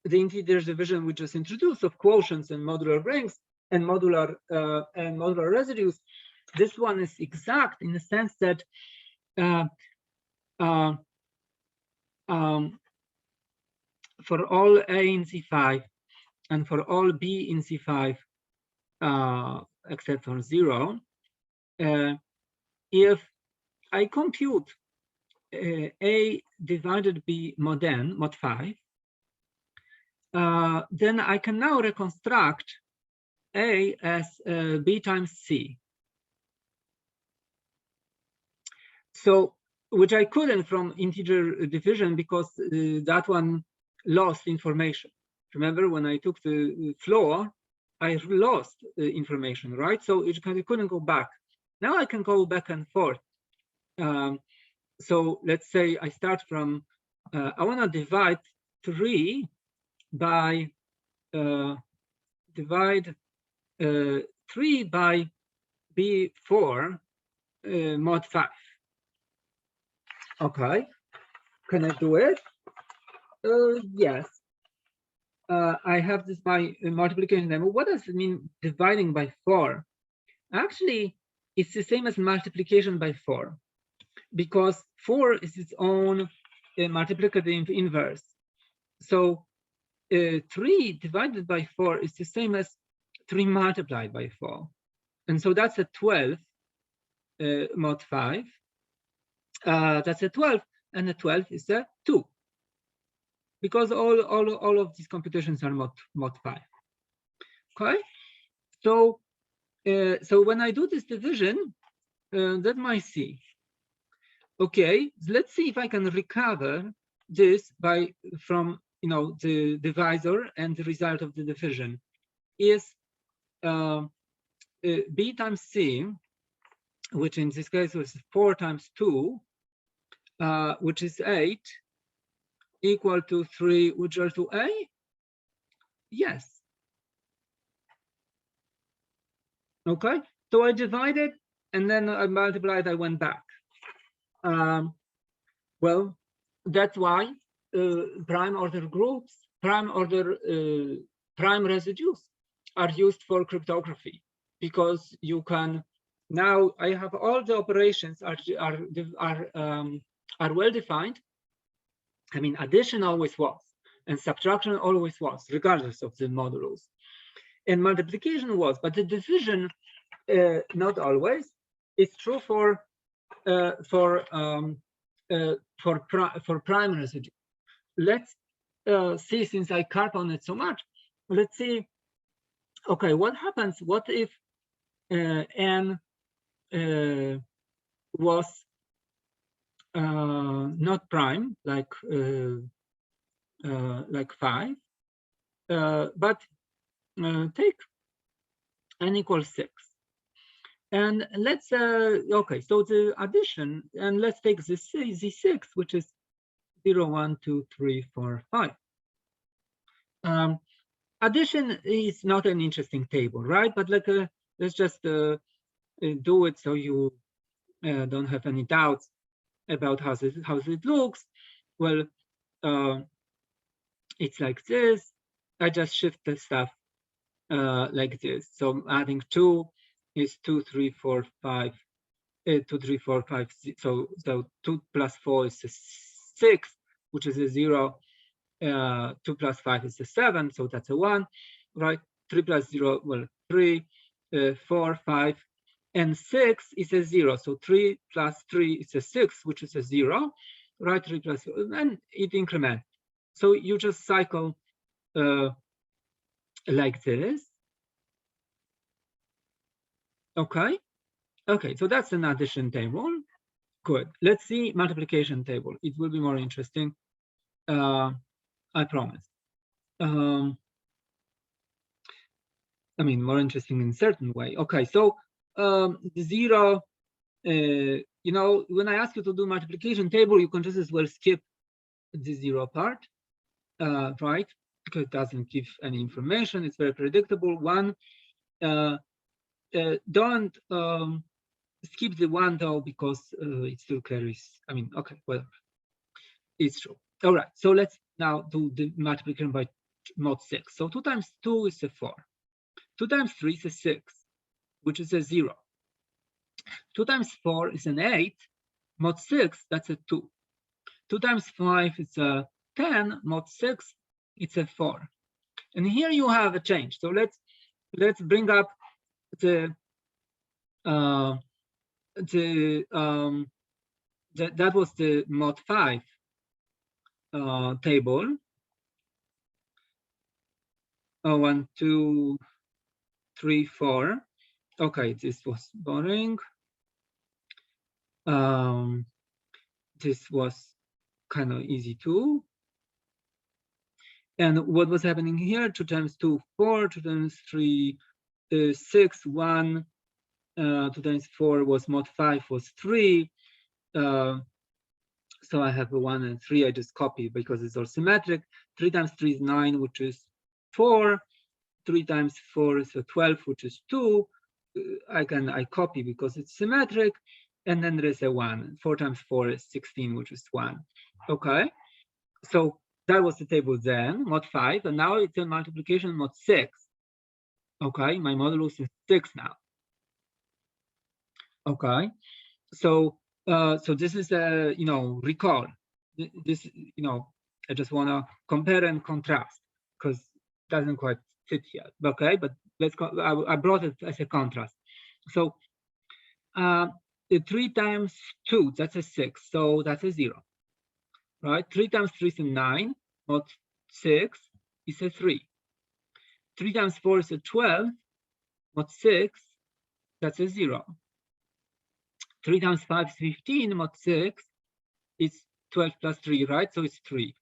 A: the integer division we just introduced of quotients and modular rings and modular residues, this one is exact in the sense that for all A in C5 and for all B in C5, except for 0, if I compute A divided by mod n, mod 5, then I can now reconstruct A as B times C. So, which I couldn't from integer division because that one lost information. Remember when I took the floor, I lost information, right? So it couldn't go back. Now I can go back and forth. So let's say I start from, I want to divide 3 by, divide 3 by B4 mod 5. Okay, can I do it? Yes. I have this by multiplication lemma. What does it mean dividing by 4? Actually, it's the same as multiplication by 4, because 4 is its own multiplicative inverse. So 3 divided by 4 is the same as 3 multiplied by 4. And so that's a 12 mod 5. That's a 12, and a 12 is a 2. Because all of these computations are mod 5. Okay, so so when I do this division, that might see. Okay, let's see if I can recover this from the divisor, and the result of the division is B times C, which in this case was 4 times 2, which is 8. Equal to 3, which are to A? Yes. Okay, so I divided and then I multiplied, I went back. Well, that's why prime order groups, prime residues are used for cryptography, because you can, now I have all the operations are well defined. I mean, addition always was, and subtraction always was, regardless of the modulus. And multiplication was, but the division not always. It's true for prime residue. Let's see, since I carp on it so much, let's see. Okay, what happens? What if n was not prime, like 5, but take n equals 6, and let's okay, so the addition, and let's take this z6, which is 0, 1, 2, 3, 4, 5. Addition is not an interesting table, right? But like let's just do it so you don't have any doubts about how it looks. Well, it's like this. I just shift the stuff like this. So adding 2 is 2, 3, 4, 5, 2, 3, 4, 5. So 2 plus 4 is a 6, which is a 0. 2 plus 5 is a 7, so that's a 1, right? 3 plus 0, well, 3, 4, 5, and 6 is a 0. So 3 plus 3 is a 6, which is a 0, right? 3 plus, and it increments. So you just cycle like this. Okay. Okay, so that's an addition table. Good. Let's see multiplication table. It will be more interesting. I promise. I mean, more interesting in a certain way. Okay, so the 0, you know, when I ask you to do multiplication table, you can just as well skip the 0 part, right? Because it doesn't give any information. It's very predictable. 1, don't skip the 1 though, because it still carries. I mean, okay, well, it's true. All right, so let's now do the multiplication by mod 6. So 2 times 2 is a 4. 2 times 3 is a 6, which is a 0. 2 times 4 is an 8. Mod 6, that's a 2. 2 times 5 is a 10. Mod 6, it's a 4. And here you have a change. So let's bring up that was the mod 5 table. 1, 2, 3, 4. Okay, this was boring. This was kind of easy too. And what was happening here? 2 times 2, 4. 2 times 3, 6, 1. 2 times 4 was mod 5 was 3. So I have a 1 and 3. I just copy because it's all symmetric. 3 times 3 is 9, which is 4. 3 times 4 is a 12, which is 2. I copy because it's symmetric. And then there is a 1. 4 times 4 is 16, which is 1. Okay. So that was the table then, mod 5. And now it's a multiplication mod 6. Okay. My modulus is 6 now. Okay. So so this is a, you know, recall. This, you know, I just want to compare and contrast because it doesn't quite fit here. Okay, but let's go. I brought it as a contrast. So 3 times 2, that's a 6. So that's a 0. Right? 3 times 3 is a 9. Mod 6 is a 3. 3 times 4 is a 12. Mod 6, that's a 0. 3 times 5 is 15. Mod 6 is 12 plus 3, right? So it's 3.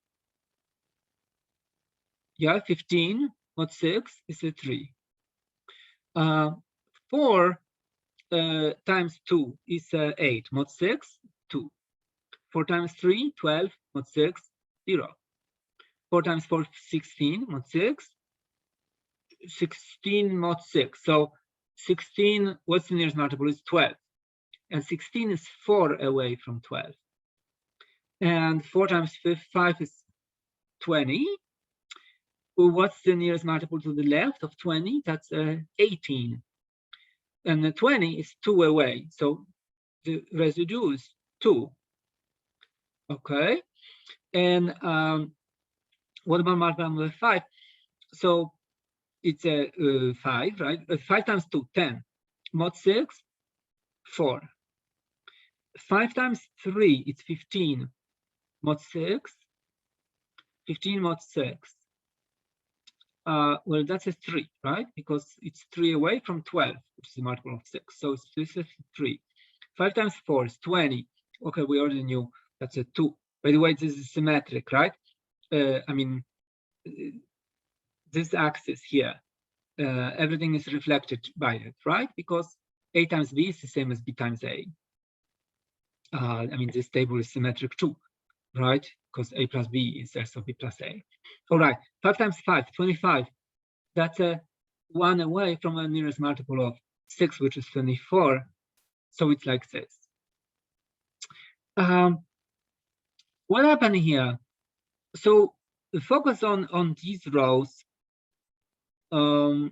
A: Yeah, 15 mod 6 is a 3. 4 times 2 is 8. Mod 6, 2. 4 times 3, 12. Mod 6, 0. 4 times 4, 16. Mod 6, 16 mod 6. So 16, what's the nearest multiple? Is 12. And 16 is 4 away from 12. And 4 times 5 is 20. Well, what's the nearest multiple to the left of 20? That's 18. And the 20 is 2 away. So the residue is 2. Okay. And what about multiplying with 5? So it's a 5, right? 5 times 2, 10. Mod 6, 4. 5 times 3, it's 15. Mod 6, 15 mod 6. Well, that's a 3, right? Because it's 3 away from 12, which is a multiple of 6. So this is 3. 5 times 4 is 20. Okay, we already knew that's a 2. By the way, this is symmetric, right? I mean, this axis here, everything is reflected by it, right? Because A times B is the same as B times A. I mean, this table is symmetric too, right? Because A plus B is also B plus A. All right, 5 times 5, 25. That's a 1 away from a nearest multiple of 6, which is 24. So it's like this. What happened here? So focus on these rows. So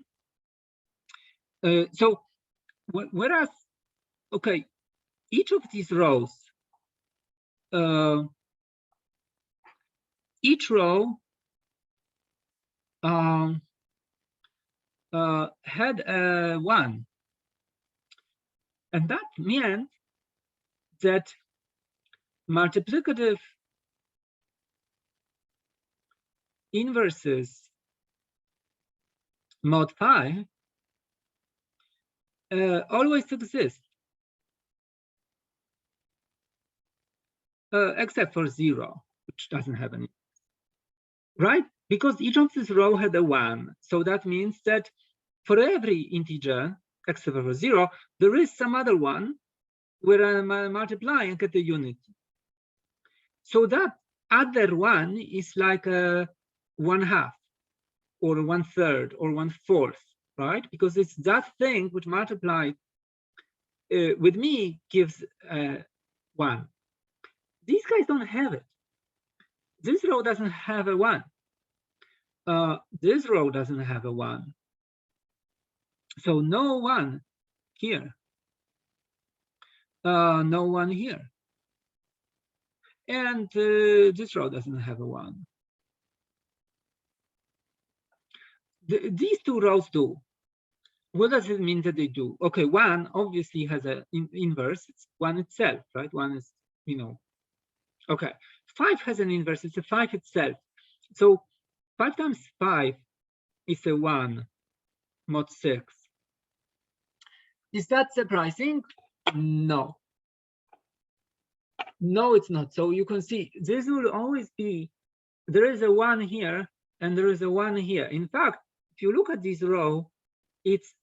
A: whereas, okay, each of these rows, each row had a 1, and that meant that multiplicative inverses mod 5 always exist, except for 0, which doesn't have any, right? Because each of this row had a 1, so that means that for every integer except for 0, there is some other one where I'm multiplying and get a unit. So that other one is like a 1/2 or 1/3 or 1/4, right? Because it's that thing which multiplied with me gives 1. These guys don't have it. This row doesn't have a 1. This row doesn't have a 1. So no 1 here. No 1 here. And this row doesn't have a 1. These two rows do. What does it mean that they do? Okay, 1 obviously has an inverse. It's 1 itself, right? 1 is, you know. Okay, 5 has an inverse. It's a 5 itself. So 5 times 5 is a 1 mod 6. Is that surprising? No. No, it's not. So you can see this will always be, there is a 1 here and there is a 1 here. In fact, if you look at this row, it's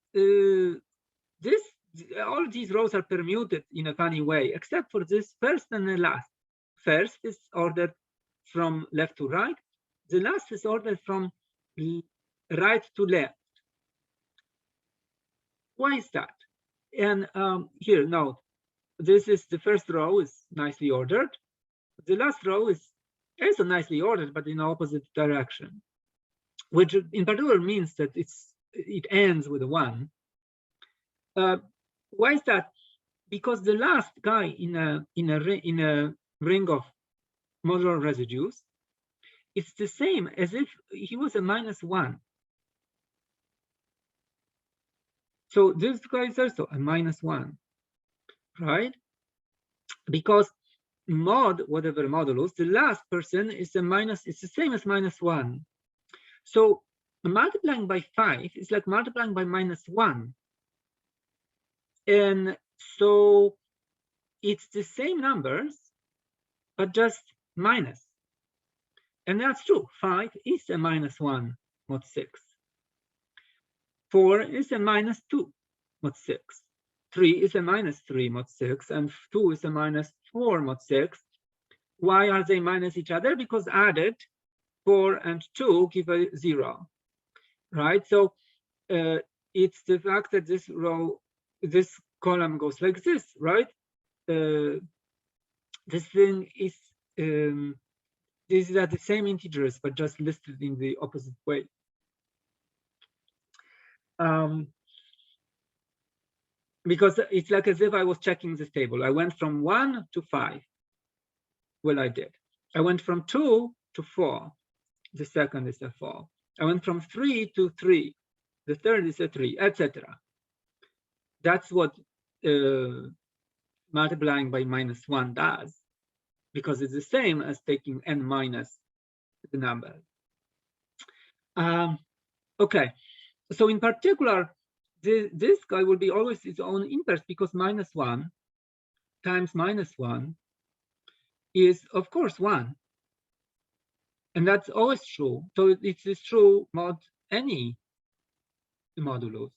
A: all these rows are permuted in a funny way, except for this first and the last. First is ordered from left to right. The last is ordered from right to left. Why is that? And here, note, this is the first row is nicely ordered. The last row is also nicely ordered, but in the opposite direction, which in particular means that it ends with a 1. Why is that? Because the last guy in a ring of modular residues, it's the same as if he was a -1. So this guy is also a -1, right? Because mod, whatever modulus, the last person is a minus, it's the same as -1. So multiplying by 5 is like multiplying by -1. And so it's the same numbers, but just minus. And that's true. 5 is a -1 mod 6. 4 is a -2 mod 6. 3 is a -3 mod 6. And 2 is a -4 mod 6. Why are they minus each other? Because added 4 and 2 give a 0, right? So it's the fact that this row, this column goes like this, right? This thing is, these are the same integers, but just listed in the opposite way. Because it's like as if I was checking this table. I went from 1 to 5. Well, I did. I went from 2 to 4. The second is a 4. I went from 3 to 3. The third is a 3, etc. That's what multiplying by -1 does, because it's the same as taking n minus the number. Okay, so in particular, this guy will be always its own inverse, because -1 times -1 is, of course, 1. And that's always true. So it is true mod any modulus,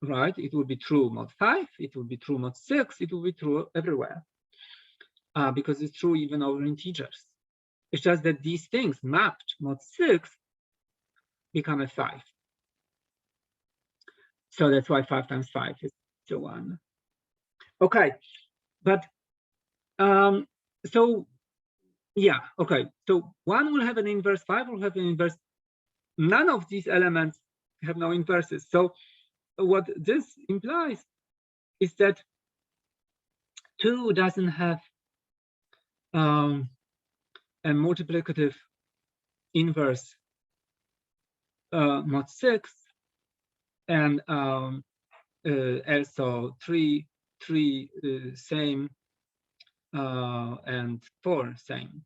A: right? It will be true mod 5, it will be true mod 6, it will be true everywhere, because it's true even over integers. It's just that these things mapped mod 6 become a 5. So that's why 5 times 5 is 1. Okay, but so yeah, okay. So 1 will have an inverse, 5 will have an inverse. None of these elements have no inverses. So what this implies is that 2 doesn't have a multiplicative inverse mod 6, and also 3 same, and 4 same,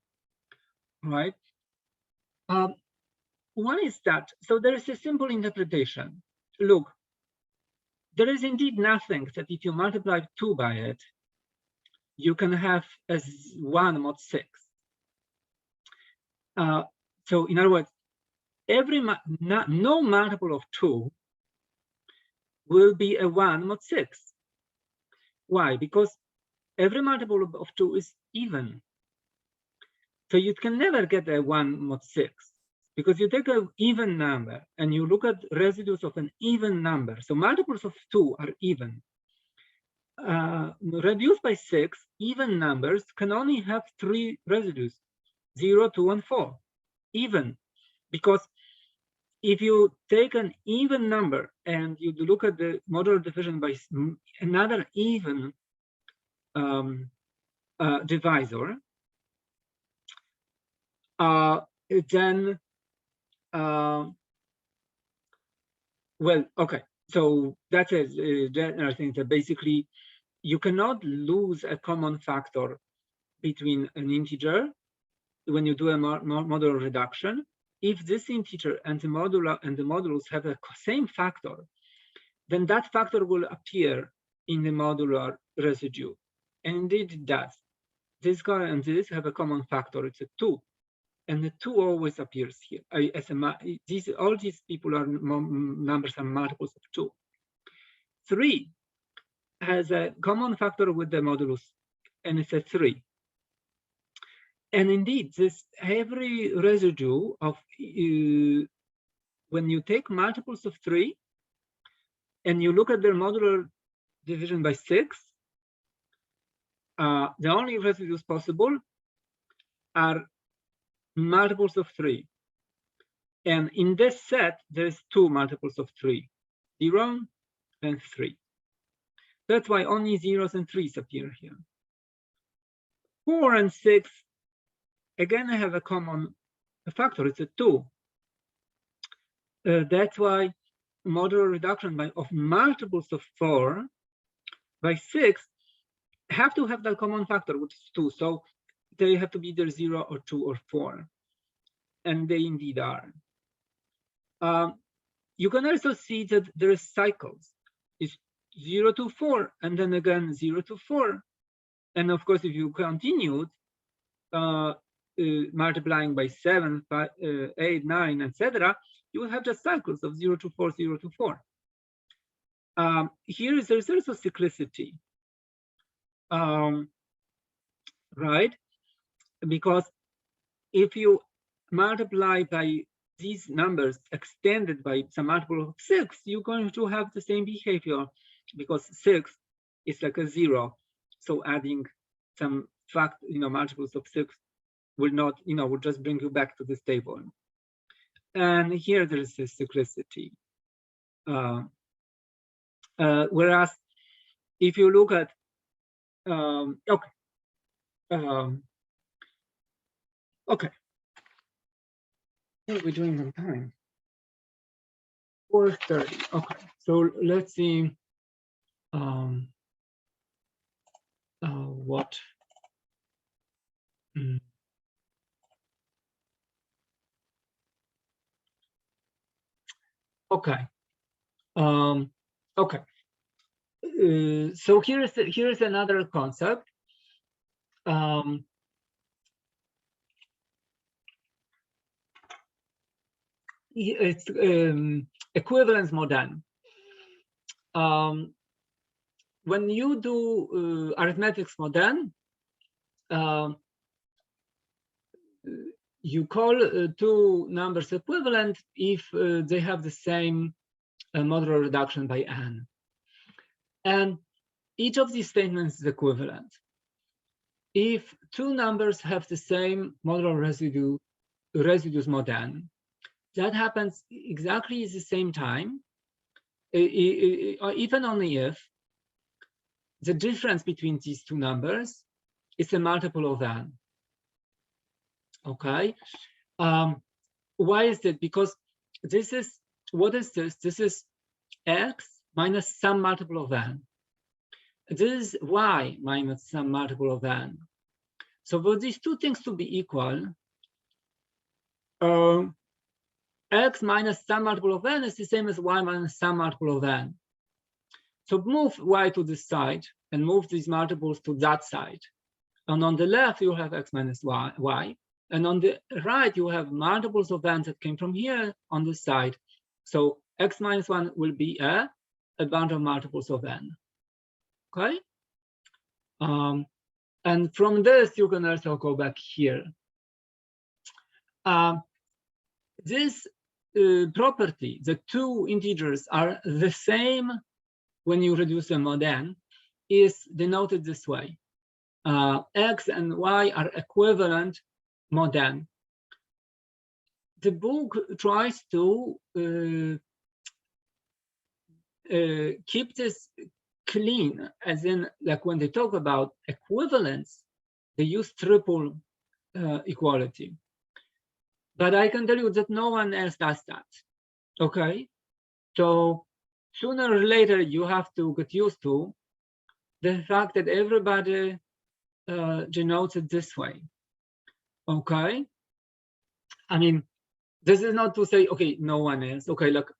A: right? One is that, so there is a simple interpretation. Look, there is indeed nothing that if you multiply 2 by it, you can have as 1 mod 6. So in other words, no multiple of 2 will be a 1 mod 6. Why? Because every multiple of 2 is even. So you can never get a 1 mod 6, because you take an even number and you look at residues of an even number. So multiples of 2 are even. Reduced by 6, even numbers can only have 3 residues, 0, 2, and 4. Even, because if you take an even number and you look at the modular division by another even divisor, then well, okay, so that's a general thing, that basically you cannot lose a common factor between an integer when you do a modular reduction. If this integer and the modulus have the same factor, then that factor will appear in the modular residue, and indeed it does. This guy and this have a common factor, it's a 2, and the 2 always appears here. All these people are numbers are multiples of 2. 3 has a common factor with the modulus, and it's a 3. And indeed, this every residue of when you take multiples of 3 and you look at their modular division by 6, the only residues possible are multiples of 3. And in this set, there's 2 multiples of 3, 0 and 3. That's why only 0s and 3s appear here. 4 and 6, again, I have a common factor, it's a 2. That's why modular reduction of multiples of 4 by 6 have to have that common factor, which is 2. So they have to be either 0 or 2 or 4. And they indeed are. You can also see that there is cycles. It's 0 to 4, and then again 0 to 4. And of course, if you continued multiplying by 7, 5, 8, 9, etc., you will have just cycles of 0 to 4, 0 to 4. There's also cyclicity, right? Because if you multiply by these numbers extended by some multiple of 6, you're going to have the same behavior, because 6 is like a 0. So adding some multiples of 6 will not, will just bring you back to this table. And here there is a cyclicity. Whereas if you look at, okay. What are we doing on time? 4:30. Okay, so let's see what. Okay. Okay. So here's another concept. It's equivalence modern. When you do arithmetics modern, you call two numbers equivalent if they have the same modular reduction by n. And each of these statements is equivalent. If two numbers have the same modular residues mod n, that happens exactly at the same time, even only if the difference between these two numbers is a multiple of n. Okay. Why is that? Because this is, what is this? This is x minus some multiple of n. This is y minus some multiple of n. So for these two things to be equal, x minus some multiple of n is the same as y minus some multiple of n. So move y to this side and move these multiples to that side. And on the left, you have x minus y. And on the right, you have multiples of n that came from here on this side. So x minus 1 will be a bunch of multiples of n. Okay? And from this, you can also go back here. This property, the two integers are the same when you reduce them mod n, is denoted this way. X and y are equivalent mod n. The book tries to keep this clean, as in, like when they talk about equivalence, they use triple equality. But I can tell you that no one else does that. Okay, so sooner or later you have to get used to the fact that everybody denotes it this way. Okay, I mean, this is not to say, okay, no one else. Okay, look,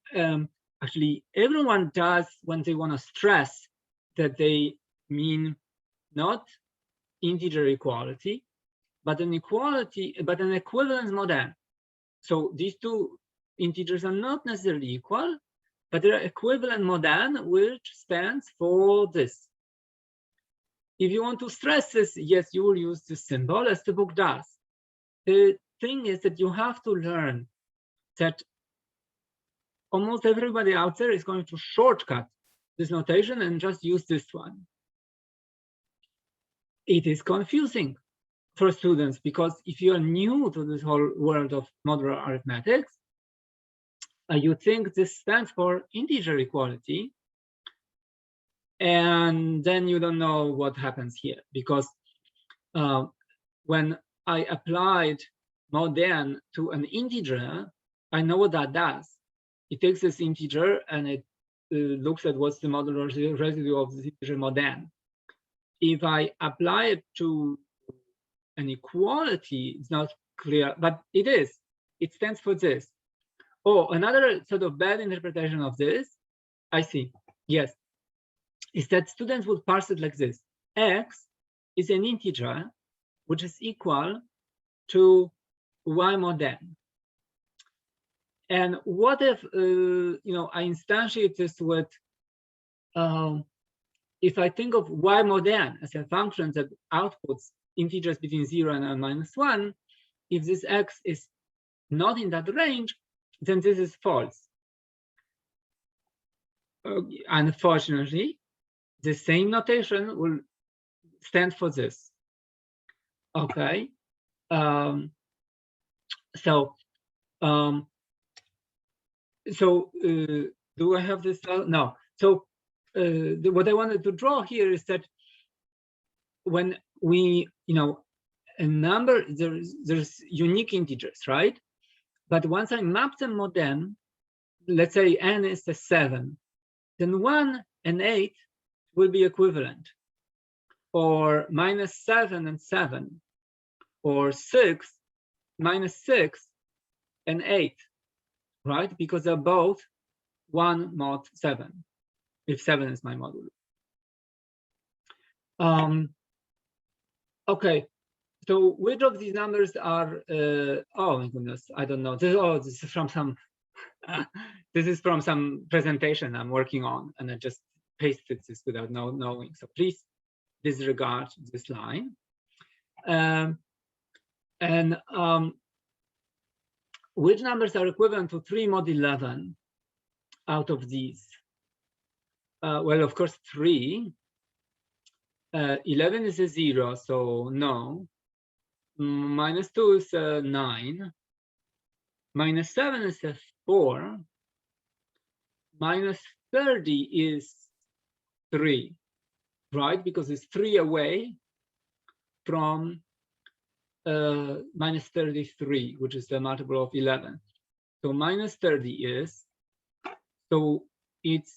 A: actually, everyone does when they want to stress that they mean not integer equality, but an equality, but an equivalence mod n. So these two integers are not necessarily equal, but they're equivalent mod n, which stands for this. If you want to stress this, yes, you will use this symbol, as the book does. The thing is that you have to learn that almost everybody out there is going to shortcut this notation and just use this one. It is confusing for students, because if you are new to this whole world of modular arithmetics, you think this stands for integer equality, and then you don't know what happens here, because when I applied mod n to an integer, I know what that does. It takes this integer and it looks at what's the modular residue of this integer mod n. If I apply it to an equality, it's not clear, but it is. It stands for this. Oh, another sort of bad interpretation of this, I see, yes, is that students would parse it like this. X is an integer which is equal to y mod n. And what if, I instantiate this with, if I think of y mod n as a function that outputs integers between 0 and n-1, if this x is not in that range, then this is false. Unfortunately, the same notation will stand for this. Okay. Do I have this? No. So what I wanted to draw here is that when we, a number, there's unique integers, right? But once I map them mod n, let's say n is a 7, then 1 and 8 will be equivalent, or -7 and 7, or 6, -6 and 8, right? Because they're both 1 mod 7, if 7 is my modulo. Okay, so which of these numbers are, oh my goodness, I don't know. This is from some, this is from some presentation I'm working on, and I just pasted this without knowing. So please disregard this line. Which numbers are equivalent to 3 mod 11 out of these? Well, of course, 3. 11 is a 0, so no. -2 is a 9. -7 is a 4. -30 is 3. right? Because it's 3 away from minus 33, which is the multiple of 11. So minus 30 is, so it's,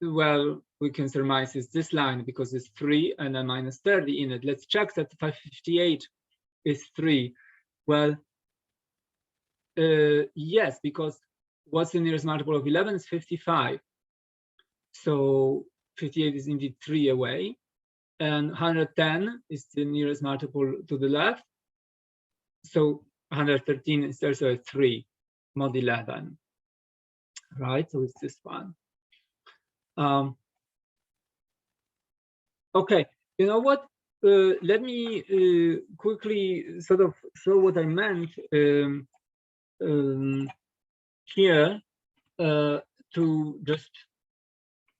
A: well, we can surmise it's this line because it's 3 and a minus 30 in it. Let's check that 558 is 3. Well, yes, because what's the nearest multiple of 11 is 55. So 58 is indeed 3 away. And 110 is the nearest multiple to the left. So 113 is also a 3 mod 11, right? So it's this one. Okay, you know what? Let me quickly sort of show what I meant here to just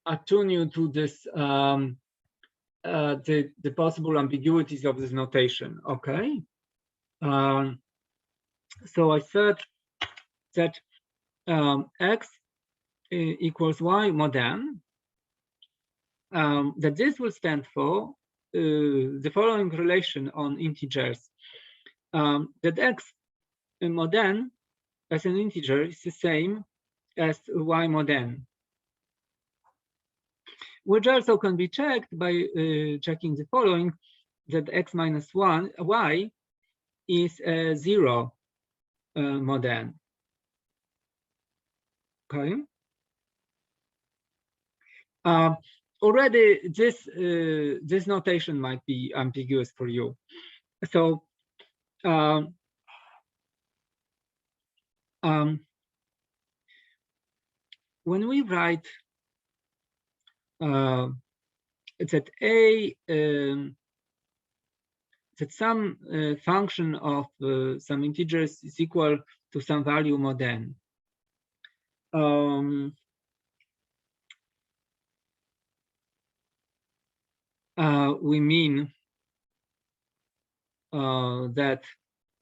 A: attune you to this the possible ambiguities of this notation. Okay. So I said that x equals y mod n, that this will stand for the following relation on integers, that x mod n as an integer is the same as y mod n, which also can be checked by checking the following, that x minus 1 y is a 0 mod n. Okay. Already this this notation might be ambiguous for you. So when we write that a that some function of some integers is equal to some value mod n, we mean that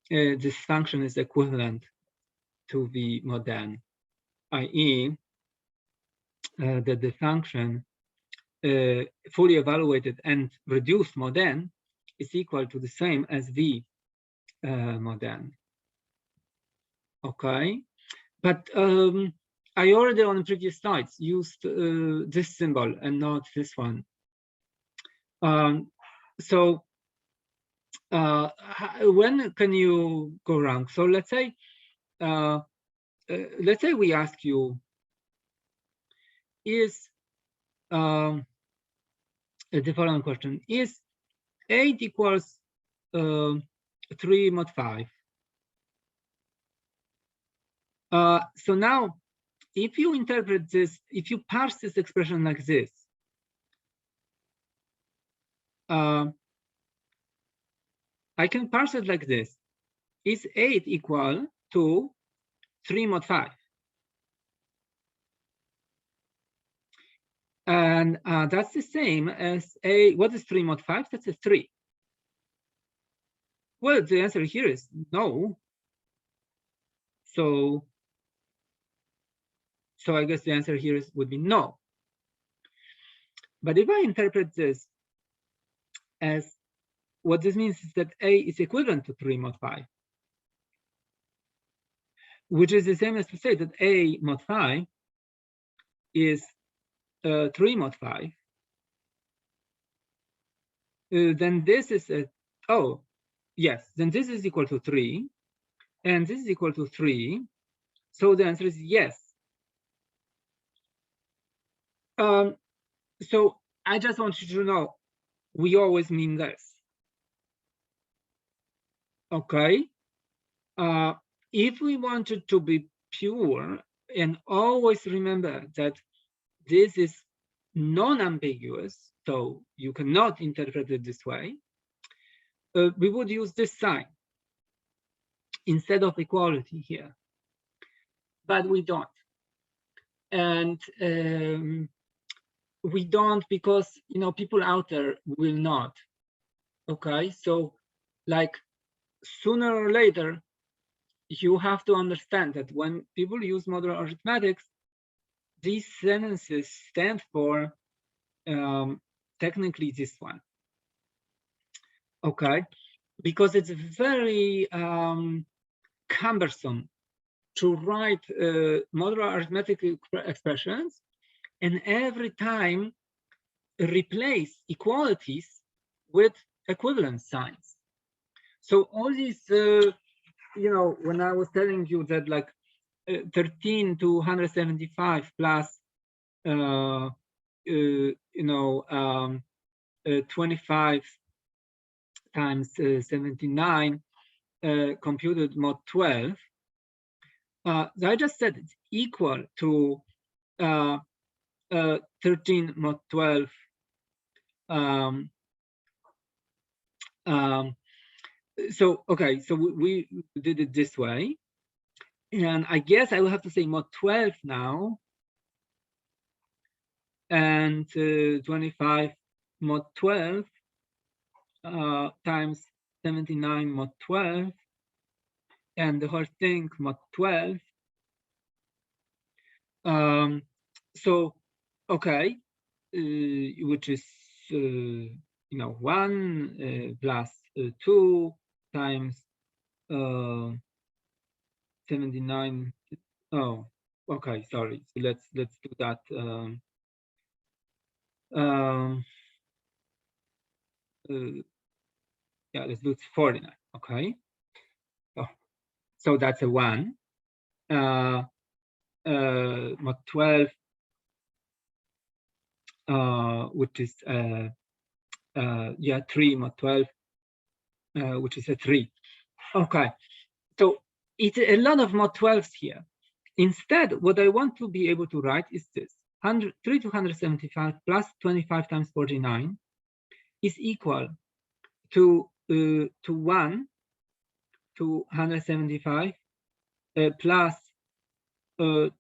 A: this function is equivalent to the mod n, i.e. That the function fully evaluated and reduced mod n is equal to the same as v mod n. Okay, but I already on the previous slides used this symbol and not this one. So when can you go wrong? So let's say we ask you, is the following question: is 8 equals 3 mod 5? So now, if you interpret this, if you parse this expression like this, I can parse it like this: is 8 equal to 3 mod 5? And that's the same as a, what is 3 mod 5? That's a 3. Well, the answer here is no. So I guess the answer here would be no. But if I interpret this as, what this means is that a is equivalent to 3 mod 5, which is the same as to say that a mod 5 is 3 mod 5, then this is a, oh, yes, then this is equal to 3, and this is equal to 3. So the answer is yes. So I just want you to know, we always mean this. Okay. If we wanted to be pure and always remember that this is non-ambiguous, so you cannot interpret it this way, we would use this sign instead of equality here, but we don't. And we don't because, you know, people out there will not. Okay, so like sooner or later, you have to understand that when people use modular arithmetics, these sentences stand for technically this one. Okay, because it's very cumbersome to write modular arithmetic expressions and every time replace equalities with equivalent signs. So all these, you know, when I was telling you that like 13 to 175 plus, you know, 25 times 79 computed mod 12. I just said it's equal to 13 mod 12 so okay, so we did it this way, and I guess I will have to say mod 12 now, and 25 mod 12 times 79 mod 12, and the whole thing mod 12. So okay, which is you know 1 plus 2 times 79. Oh, okay, sorry. So let's do that. Yeah, let's do it 49. Okay. Oh, so that's a 1. Mod 12, which is yeah 3 mod 12, which is a 3. Okay. So it's a lot of mod 12s here. Instead, what I want to be able to write is this: 3 to 175 plus 25 times 49 is equal to 1 to 175 plus 2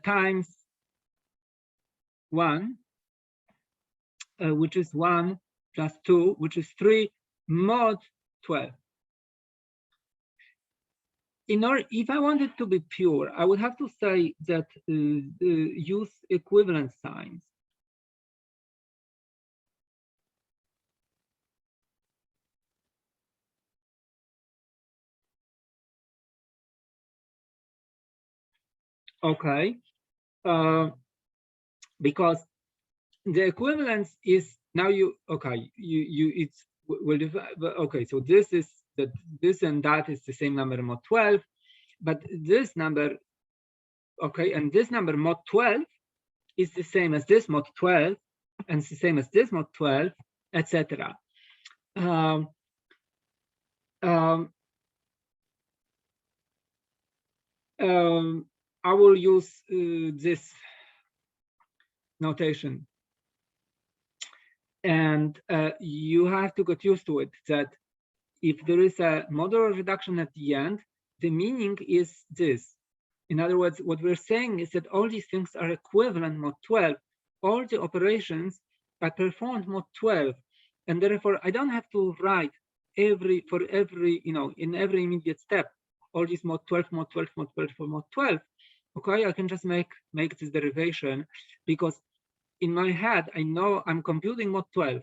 A: times 1, which is 1 plus 2, which is 3 mod 12. In order, if I wanted to be pure, I would have to say that use equivalent signs. Okay, because the equivalence is now you okay you it's well okay, so this is that this and that is the same number mod 12, but this number, okay, and this number mod 12 is the same as this mod 12 and it's the same as this mod 12, etc. I will use this notation, and you have to get used to it, that if there is a modular reduction at the end, the meaning is this. In other words, what we're saying is that all these things are equivalent mod 12. All the operations are performed mod 12, and therefore I don't have to write for every, you know, in every immediate step, all these mod 12, mod 12, mod 12 for mod 12. Okay, I can just make this derivation, because in my head I know I'm computing mod 12.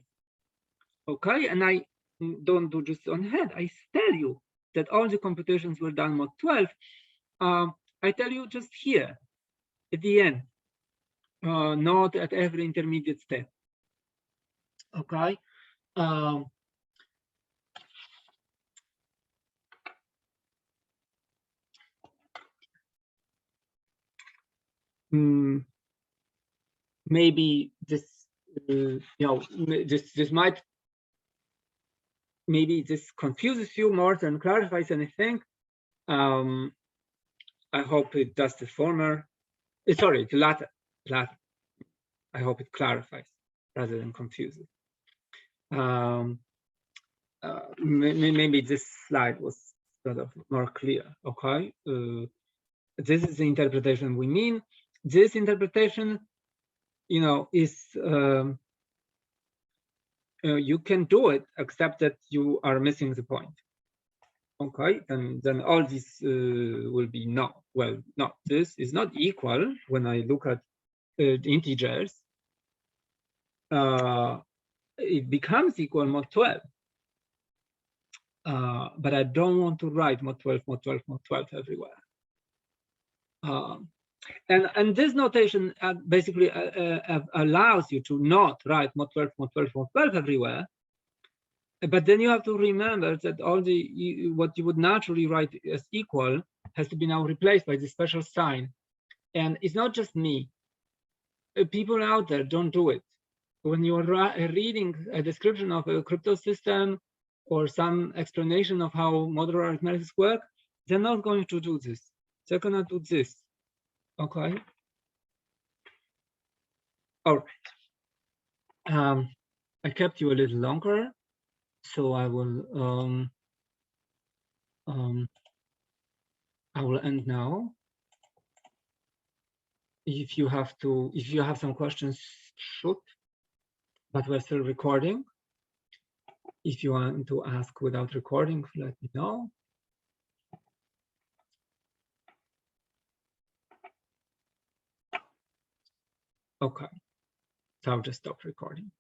A: Okay, and I don't do just on head. I tell you that all the computations were done mod 12. I tell you just here at the end, not at every intermediate step. Okay. Maybe this, you know, this might, maybe this confuses you more than clarifies anything. I hope it does the former. Sorry, the latter. I hope it clarifies rather than confuses. Maybe this slide was sort of more clear. Okay, this is the interpretation we mean. This interpretation, you know, is you can do it, except that you are missing the point. Okay, and then all this will be no. Well, no, this is not equal when I look at the integers. it becomes equal mod 12. But I don't want to write mod 12, mod 12, mod 12 everywhere. And this notation basically allows you to not write mod 12, mod 12, mod 12 everywhere. But then you have to remember that all what you would naturally write as equal has to be now replaced by this special sign. And it's not just me. People out there don't do it. When you're reading a description of a crypto system or some explanation of how modular arithmetics work, they're not going to do this. They're gonna do this. Okay. All right. I kept you a little longer, so I will end now. If you have some questions, shoot. But we're still recording. If you want to ask without recording, let me know. Okay, so I'll just stop recording.